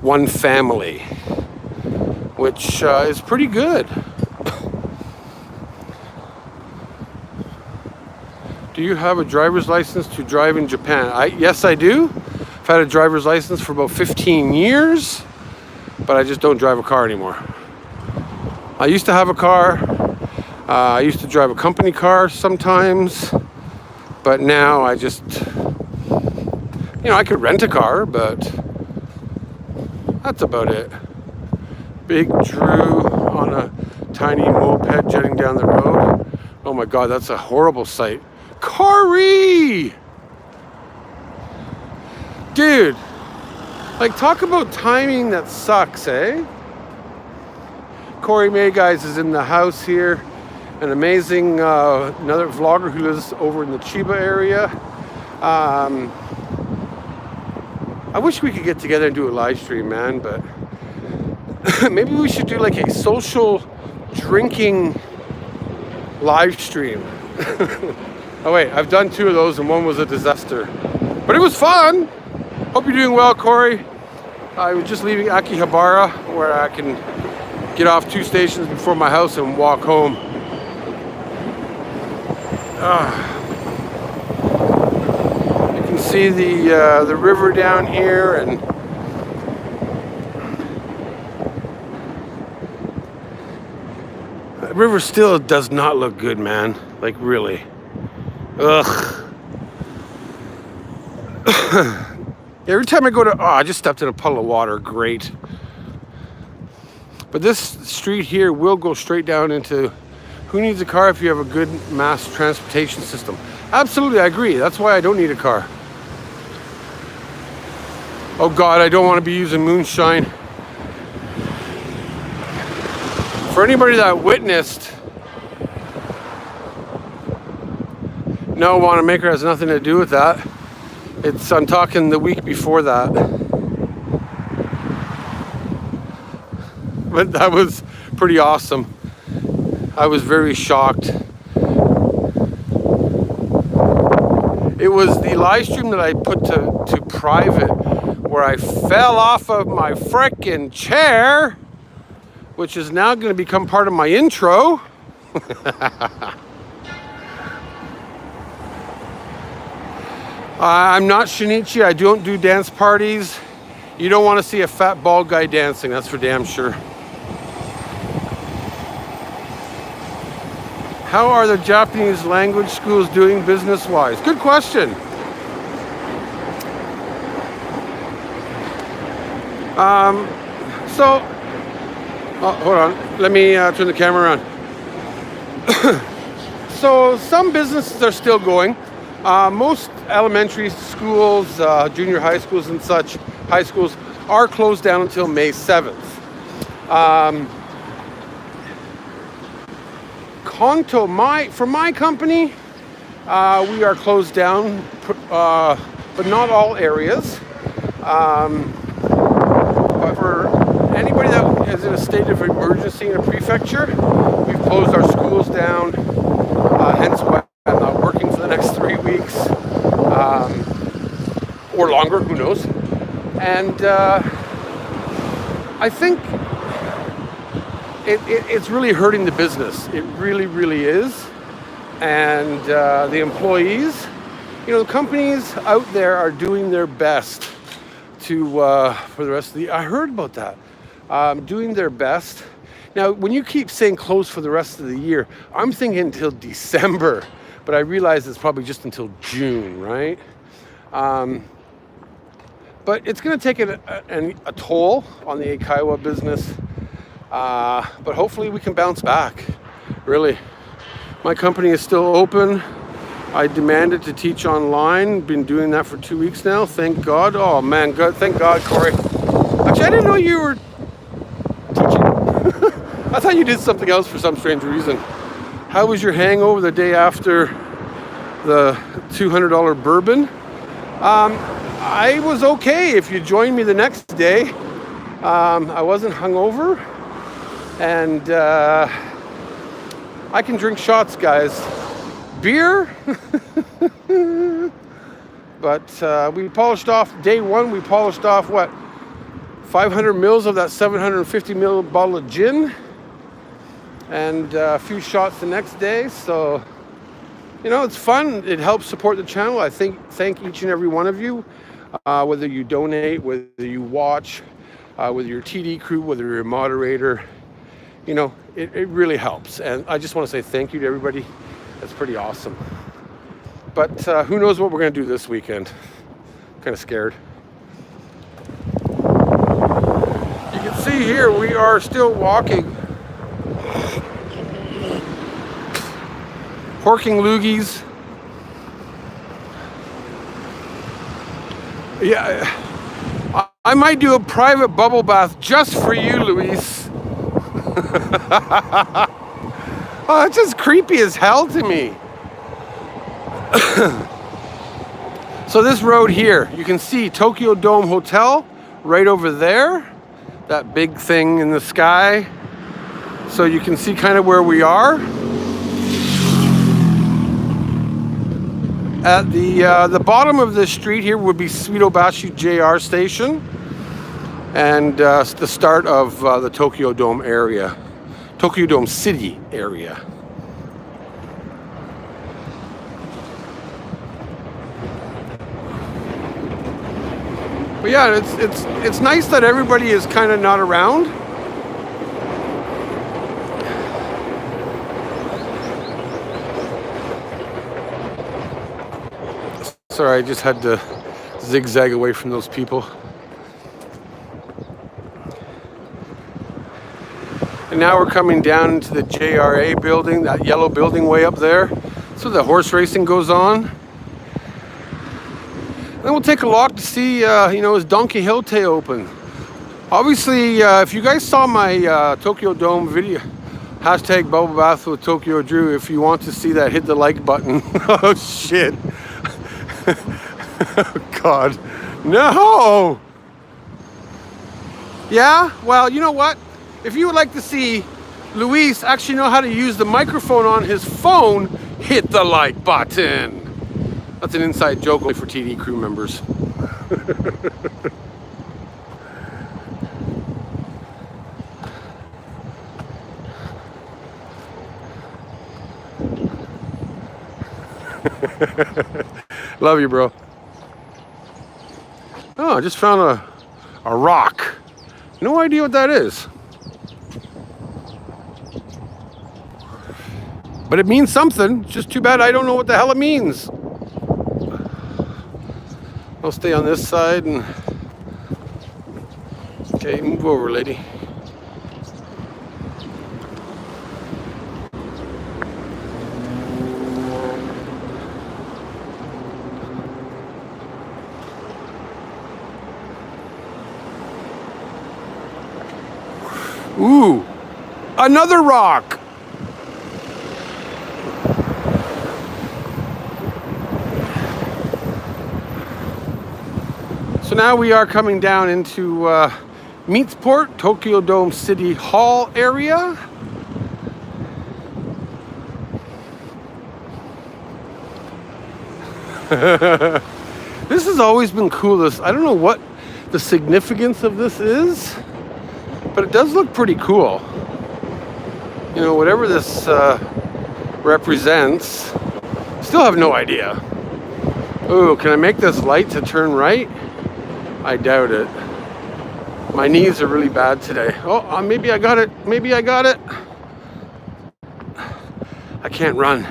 one family, which is pretty good. Do you have a driver's license to drive in Japan? Yes, I do. I've had a driver's license for about 15 years, but I just don't drive a car anymore. I used to have a car. I used to drive a company car sometimes, but now I just, you know, I could rent a car, but that's about it. Big Drew on a tiny moped jetting down the road. Oh my God, that's a horrible sight. Corey! Dude, like, talk about timing that sucks, eh? Corey May, guys, is in the house here. An amazing, another vlogger who lives over in the Chiba area. I wish we could get together and do a live stream, man, but maybe we should do like a social drinking live stream. Oh wait, I've done 2 of those and one was a disaster. But it was fun. Hope you're doing well, Corey. I was just leaving Akihabara, where I can get off 2 stations before my house and walk home. You can see the river down here, and the river still does not look good, man. Like, really. Ugh. Every time I go to, I just stepped in a puddle of water. Great. But this street here will go straight down into, who needs a car if you have a good mass transportation system? Absolutely, I agree. That's why I don't need a car. Oh God, I don't want to be using moonshine. For anybody that witnessed, no, Wannamaker has nothing to do with that. I'm talking the week before that. But that was pretty awesome. I was very shocked. It was the live stream that I put to private, where I fell off of my frickin' chair, which is now going to become part of my intro. I'm not Shinichi. I don't do dance parties. You don't want to see a fat bald guy dancing, that's for damn sure. How are the Japanese language schools doing business-wise? Good question. Hold on. Let me turn the camera on. So some businesses are still going. Most elementary schools, junior high schools and such, high schools are closed down until May 7th. Kanto, for my company, we are closed down, but not all areas. But for anybody that is in a state of emergency in a prefecture, we've closed our schools down, hence why I'm not working for the next 3 weeks, or longer, who knows. And I think it's really hurting the business. It really, really is. And the employees, you know, the companies out there are doing their best to for the rest of the. I heard about that. Doing their best. Now, when you keep saying close for the rest of the year, I'm thinking until December, but I realize it's probably just until June, right? But it's going to take a toll on the AKIHABARA business. But hopefully we can bounce back. Really, my company is still open. I demanded to teach online. Been doing that for 2 weeks now. Thank God. Oh man, good. Thank God, Corey. Actually, I didn't know you were teaching. I thought you did something else for some strange reason. How was your hangover the day after the $200 bourbon? I was okay. If you joined me the next day, I wasn't hungover, and I can drink shots, guys. Beer, but we polished off day one. We polished off what, 500 mils of that 750 ml bottle of gin, and a few shots the next day. So, you know, it's fun. It helps support the channel. I thank each and every one of you, whether you donate, whether you watch, whether you're TD crew, whether you're a moderator. You know, it really helps. And I just want to say thank you to everybody. That's pretty awesome. But who knows what we're going to do this weekend. Kind of scared. You can see here we are still walking. Porking loogies. Yeah, I might do a private bubble bath just for you, Luis. Oh, it's just creepy as hell to me. So this road here, you can see Tokyo Dome Hotel right over there. That big thing in the sky. So you can see kind of where we are. At the bottom of this street here would be Suidobashi JR station, and the start of the Tokyo Dome area, Tokyo Dome City area. But yeah, it's nice that everybody is kind of not around. Sorry, I just had to zigzag away from those people. And now we're coming down into the JRA building, that yellow building way up there. So the horse racing goes on. Then we'll take a walk to see, you know, is Don Quixote open? Obviously, if you guys saw my Tokyo Dome video, hashtag Bubble Bath with Tokyo Drew, if you want to see that, hit the like button. Oh shit. Oh, God, no. Yeah, well, you know what? If you would like to see Luis actually know how to use the microphone on his phone, hit the like button. That's an inside joke only for TD crew members. Love you, bro. Oh, I just found a rock. No idea what that is. But it means something. It's just too bad I don't know what the hell it means. I'll stay on this side and... Okay, move over, lady. Ooh, another rock. So now we are coming down into Meatsport, Tokyo Dome City Hall area. This has always been cool. I don't know what the significance of this is, but it does look pretty cool. You know, whatever this represents, still have no idea. Ooh, can I make this light to turn right? I doubt it. My knees are really bad today. Oh, maybe I got it. Maybe I got it. I can't run.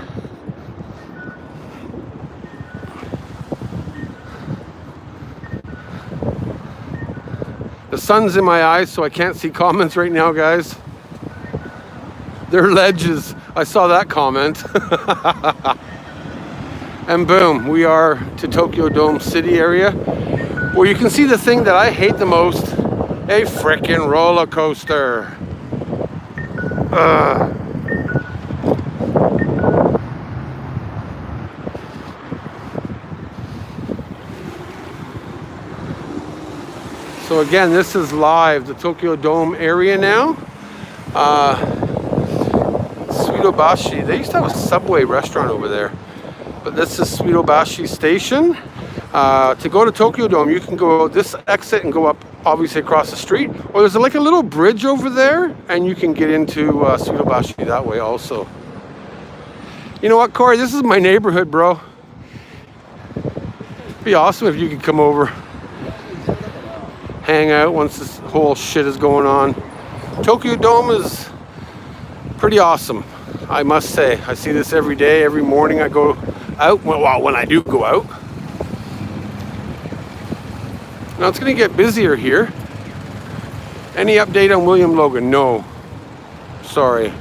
The sun's in my eyes, so I can't see comments right now, guys. They're ledges. I saw that comment. And boom, we are to Tokyo Dome City area, where you can see the thing that I hate the most, a frickin' roller coaster. So again, this is live, the Tokyo Dome area now. Suidobashi, they used to have a Subway restaurant over there. But this is Suidobashi Station. To go to Tokyo Dome, you can go this exit and go up, obviously, across the street. Or there's like a little bridge over there, and you can get into Suidobashi that way also. You know what, Corey? This is my neighborhood, bro. It'd be awesome if you could come over, hang out once this whole shit is going on. Tokyo Dome is pretty awesome, I must say. I see this every day, every morning I go out. Well, when I do go out. Now it's going to get busier here. Any update on William Logan? No. Sorry.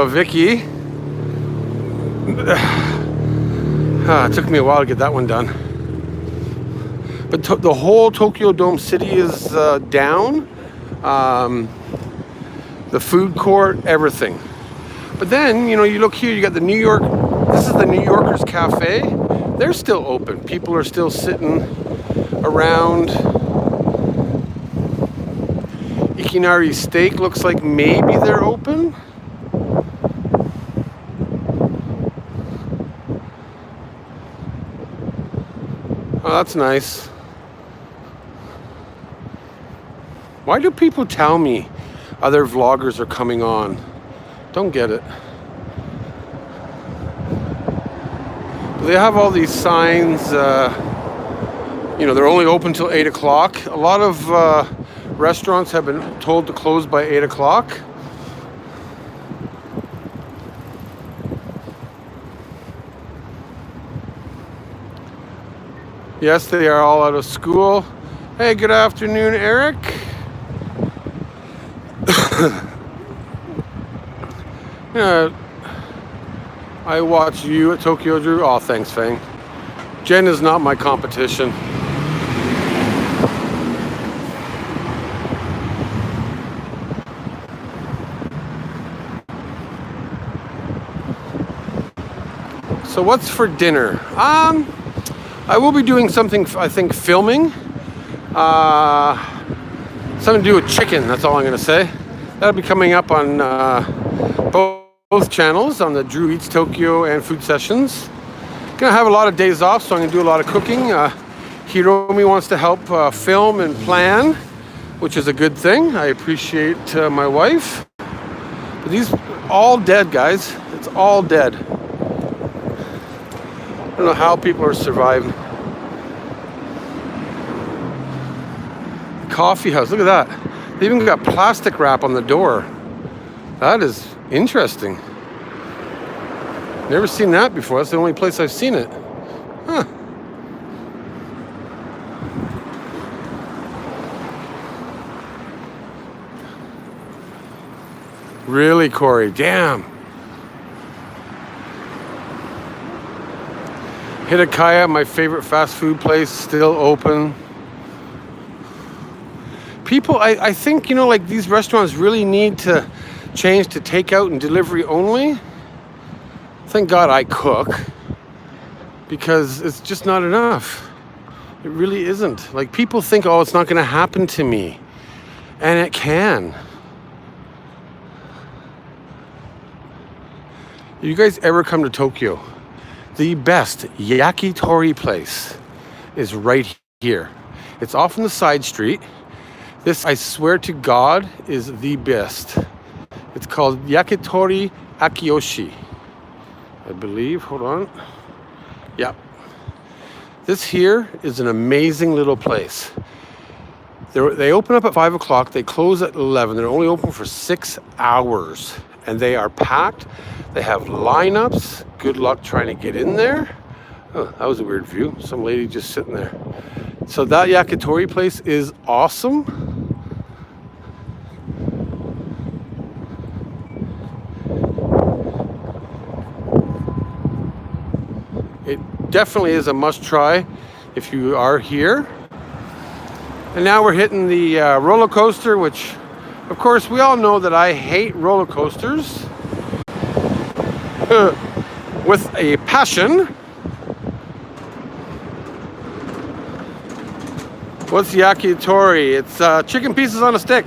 Vicky. It took me a while to get that one done. But the whole Tokyo Dome City is down. The food court, everything. But then, you know, you look here, you got the New York, this is the New Yorkers Cafe. They're still open. People are still sitting around. Ikinari Steak looks like maybe they're open. Oh, that's nice. Why do people tell me other vloggers are coming on? Don't get it. They have all these signs, you know, they're only open till 8 o'clock. A lot of restaurants have been told to close by 8 o'clock. Yes, they are all out of school. Hey, good afternoon, Eric. Yeah, I watch you at Tokyo Drew. Oh, thanks, Fang. Jen is not my competition. So what's for dinner? I will be doing something, I think, filming. Something to do with chicken, that's all I'm going to say. That'll be coming up on both channels, on the Drew Eats Tokyo and Food Sessions. Gonna have a lot of days off, so I'm gonna do a lot of cooking. Hiromi wants to help film and plan, which is a good thing. I appreciate my wife. But these all dead, guys. It's all dead. I don't know how people are surviving. Coffee house, look at that. They even got plastic wrap on the door. That is interesting. Never seen that before. That's the only place I've seen it. Huh. Really, Corey? Damn. Hitakaya, my favorite fast food place, still open. People, I think, you know, like these restaurants really need to change to takeout and delivery only. Thank God I cook, because it's just not enough. It really isn't. Like, people think, oh, it's not going to happen to me. And it can. You guys ever come to Tokyo? The best yakitori place is right here. It's off on the side street. This, I swear to God, is the best. It's called Yakitori Akiyoshi, I believe. Hold on. Yeah. This here is an amazing little place. They open up at 5 o'clock. They close at 11. They're only open for 6 hours. And they are packed. They have lineups. Good luck trying to get in there. Oh, that was a weird view. Some lady just sitting there. So that yakitori place is awesome. It definitely is a must try if you are here. And now we're hitting the roller coaster, which, of course, we all know that I hate roller coasters with a passion. What's yakitori? It's chicken pieces on a stick,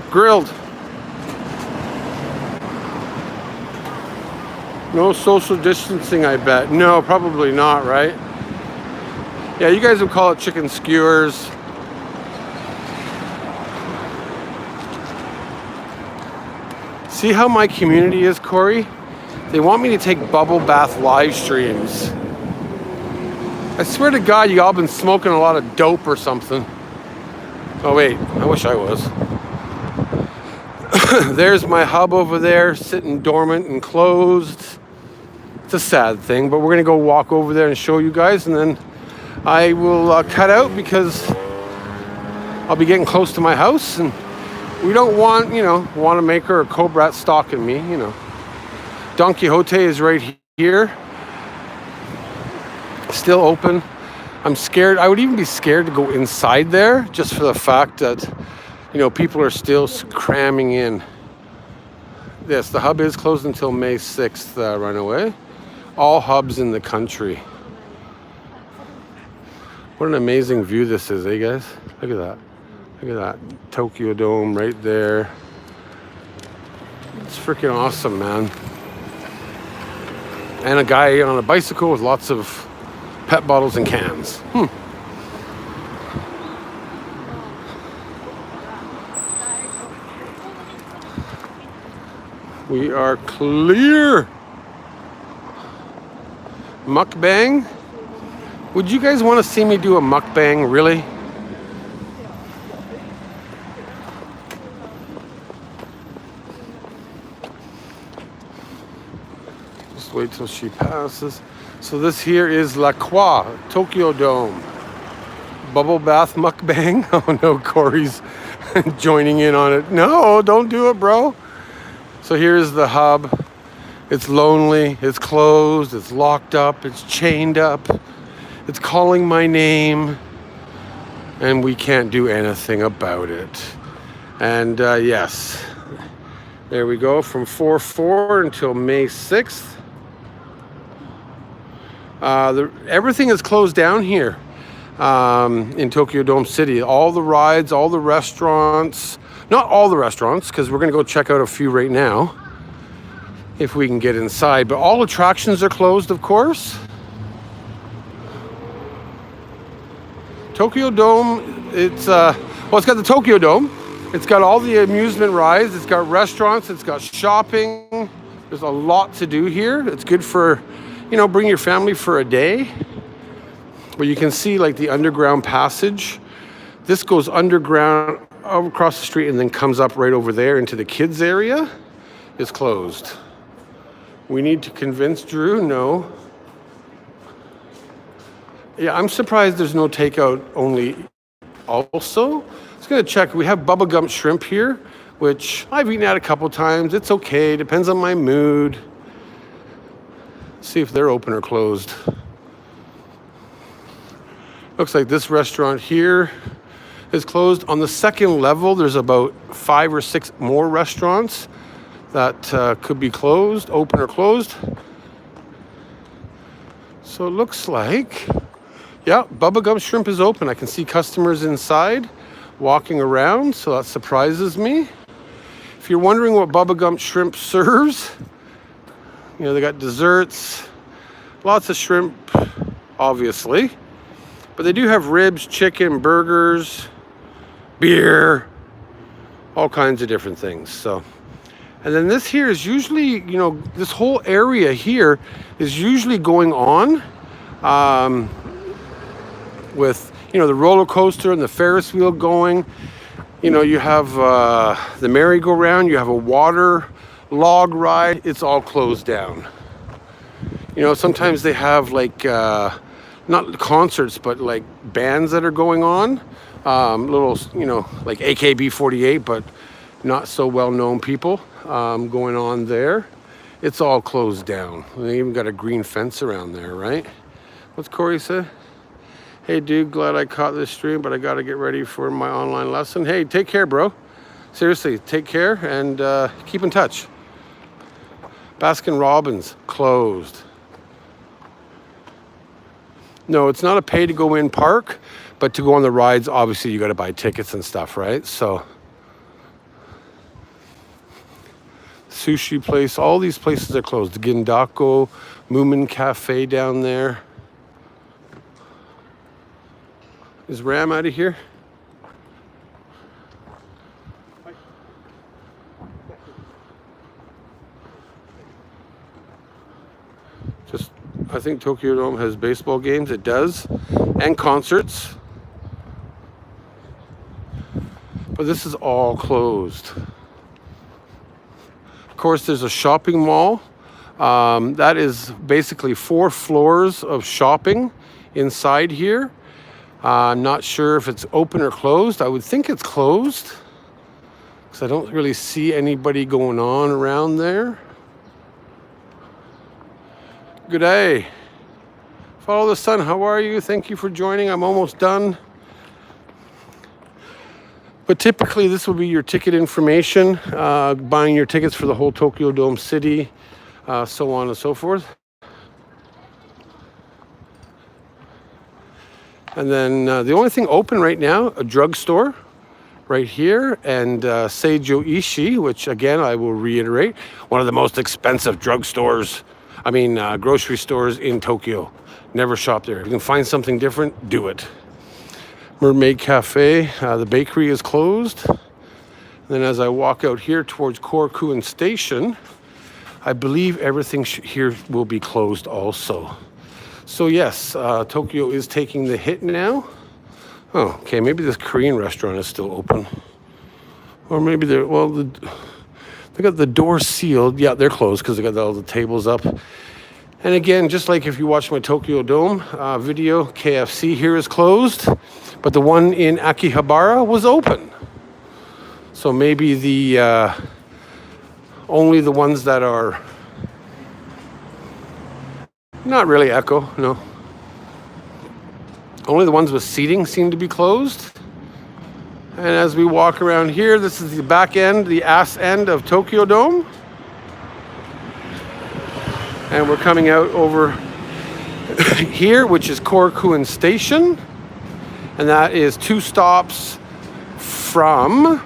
grilled. No social distancing, I bet. No, probably not, right? Yeah, you guys would call it chicken skewers. See how my community is, Corey? They want me to take bubble bath live streams. I swear to God, you all been smoking a lot of dope or something. Oh wait, I wish I was. There's my hub over there, sitting dormant and closed. It's a sad thing, but we're gonna go walk over there and show you guys, and then I will cut out because I'll be getting close to my house, and we don't want, Wannamaker or Cobra stalking me, Don Quixote is right here. Still open. I'm scared. I would even be scared to go inside there just for the fact that, people are still cramming in. Yes, the hub is closed until May 6th, Runaway. All hubs in the country. What an amazing view this is, eh, guys? Look at that. Look at that Tokyo Dome right there. It's freaking awesome, man. And a guy on a bicycle with lots of pet bottles and cans. We are clear. Mukbang? Would you guys want to see me do a mukbang, really? Just wait till she passes. So this here is La Croix, Tokyo Dome. Bubble bath mukbang. Oh no, Corey's joining in on it. No, don't do it, bro. So here's the hub. It's lonely, it's closed, it's locked up, it's chained up. It's calling my name. And we can't do anything about it. And yes, there we go, from 4/4 until May 6th. Everything is closed down here in Tokyo Dome City. All the rides, all the restaurants, not all the restaurants, because we're going to go check out a few right now if we can get inside. But all attractions are closed, of course. Tokyo Dome, it's got the Tokyo Dome. It's got all the amusement rides. It's got restaurants. It's got shopping. There's a lot to do here. It's good for, bring your family for a day. But you can see like the underground passage. This goes underground across the street and then comes up right over there into the kids area. It's closed. We need to convince Drew, no. Yeah, I'm surprised there's no takeout only also. Just gonna check. We have bubblegum shrimp here, which I've eaten at a couple times. It's okay, depends on my mood. See if they're open or closed. Looks like this restaurant here is closed. On the second level, there's about 5 or 6 more restaurants that could be closed, open or closed. So it looks like, yeah, bubblegum shrimp is open. I can see customers inside walking around, so that surprises me. If you're wondering what bubblegum shrimp serves, they got desserts, Lots of shrimp, obviously. But they do have ribs, chicken, burgers, beer, all kinds of different things. So, and then this here is usually, you know, this whole area here is usually going on with, you know, the roller coaster and the Ferris wheel going. You know, you have the merry-go-round, you have a water log ride. It's all closed down. You know, sometimes they have like, not concerts, but like bands that are going on. Little, you know, like AKB48, but not so well-known people going on there. It's all closed down. They even got a green fence around there, right? What's Corey say? Hey, dude, glad I caught this stream, but I got to get ready for my online lesson. Hey, take care, bro. Seriously, take care and keep in touch. Baskin Robbins, closed. No, it's not a pay-to-go-in park, but to go on the rides, obviously, you got to buy tickets and stuff, right? So, sushi place, all these places are closed. The Gindako, Moomin Cafe down there. Is Ram out of here? Just, I think Tokyo Dome has baseball games. It does. And concerts. But this is all closed. Of course, there's a shopping mall. That is basically 4 floors of shopping inside here. I'm not sure if it's open or closed. I would think it's closed because I don't really see anybody going on around there. Good day. Follow the sun. How are you? Thank you for joining. I'm almost done. But typically this will be your ticket information, buying your tickets for the whole Tokyo Dome city, so on and so forth. And then the only thing open right now, a drugstore right here, and Seijo Ishii, which again, I will reiterate, one of the most expensive drugstores, grocery stores in Tokyo. Never shop there. If you can find something different, do it. Mermaid Cafe, the bakery is closed. And then as I walk out here towards Korakuen Station, I believe everything here will be closed also. So yes, Tokyo is taking the hit now. Oh, okay, maybe this Korean restaurant is still open. Or maybe they got the door sealed. Yeah, they're closed because they got all the tables up. And again, just like if you watch my Tokyo Dome video, KFC here is closed, but the one in Akihabara was open. So maybe the only the ones that are not really Echo, no. Only the ones with seating seem to be closed. And as we walk around here, this is the back end, the ass end of Tokyo Dome. And we're coming out over here, which is Korakuen Station. And that is 2 stops from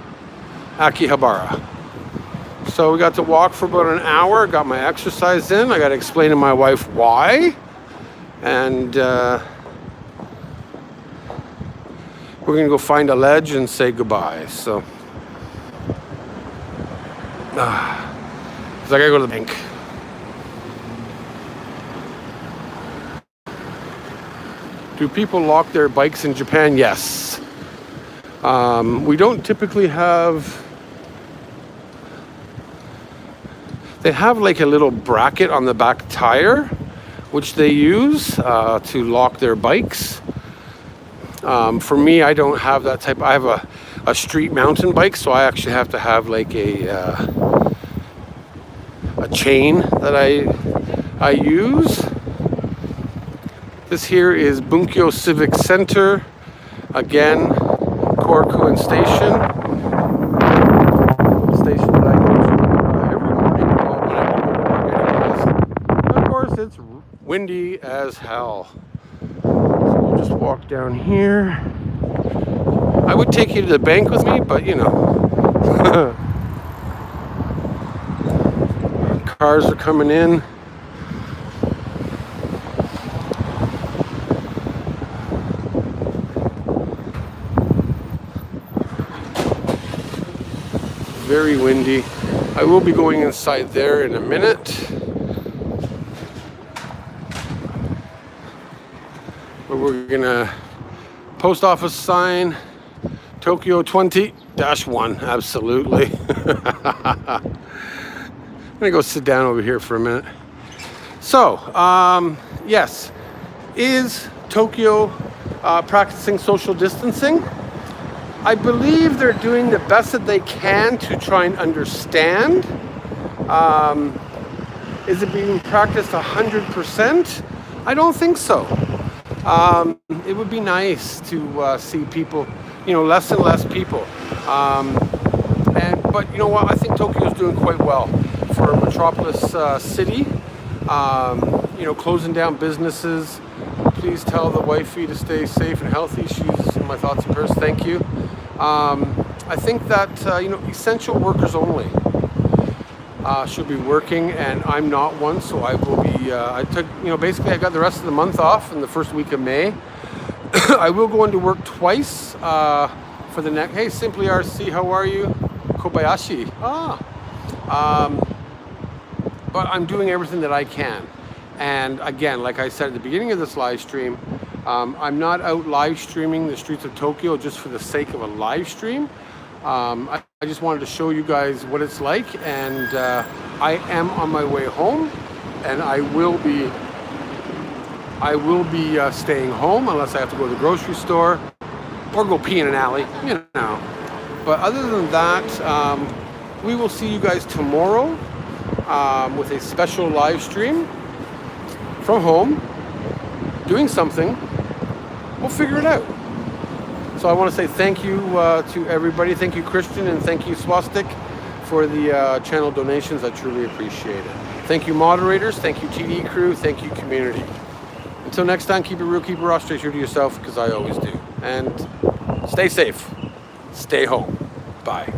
Akihabara. So we got to walk for about an hour, got my exercise in. I got to explain to my wife why. And we're going to go find a ledge and say goodbye. So, because I got to go to the bank. Do people lock their bikes in Japan? Yes. We don't typically have... They have like a little bracket on the back tire, which they use to lock their bikes. For me, I don't have that type. I have a street mountain bike, so I actually have to have like a chain that I use. This here is Bunkyo Civic Center. Again, Korakuen Station. Station that I go to every morning. Well, when I go to work anyways. Of course, it's windy as hell. So we'll just walk down here. I would take you to the bank with me, but you know. Cars are coming in. very windy. I will be going inside there in a minute. But we're gonna post office sign, Tokyo 20-1, absolutely. I'm gonna go sit down over here for a minute. So, yes, is Tokyo practicing social distancing? I believe they're doing the best that they can to try and understand. Is it being practiced 100%? I don't think so. It would be nice to see people, you know, less and less people. But you know what? I think Tokyo is doing quite well for a metropolis city. You know, closing down businesses. Please tell the wifey to stay safe and healthy. She's in my thoughts and prayers. Thank you. I think that, you know, essential workers only should be working, and I'm not one, so I will be, I took, you know, basically I got the rest of the month off in the first week of May. I will go into work twice for the next, hey, Simply RC, how are you? Kobayashi. But I'm doing everything that I can. And again, like I said at the beginning of this live stream, I'm not out live streaming the streets of Tokyo just for the sake of a live stream. I just wanted to show you guys what it's like, and I am on my way home, and I will be staying home unless I have to go to the grocery store or go pee in an alley, you know. But other than that, we will see you guys tomorrow with a special live stream from home, doing something. We'll figure it out. So I want to say thank you to everybody. Thank you, Christian, and thank you, Swastik, for the channel donations. I truly appreciate it. Thank you, moderators. Thank you, TD crew. Thank you, community. Until next time, keep it real, keep it raw, stay true to yourself, because I always do. And stay safe. Stay home. Bye.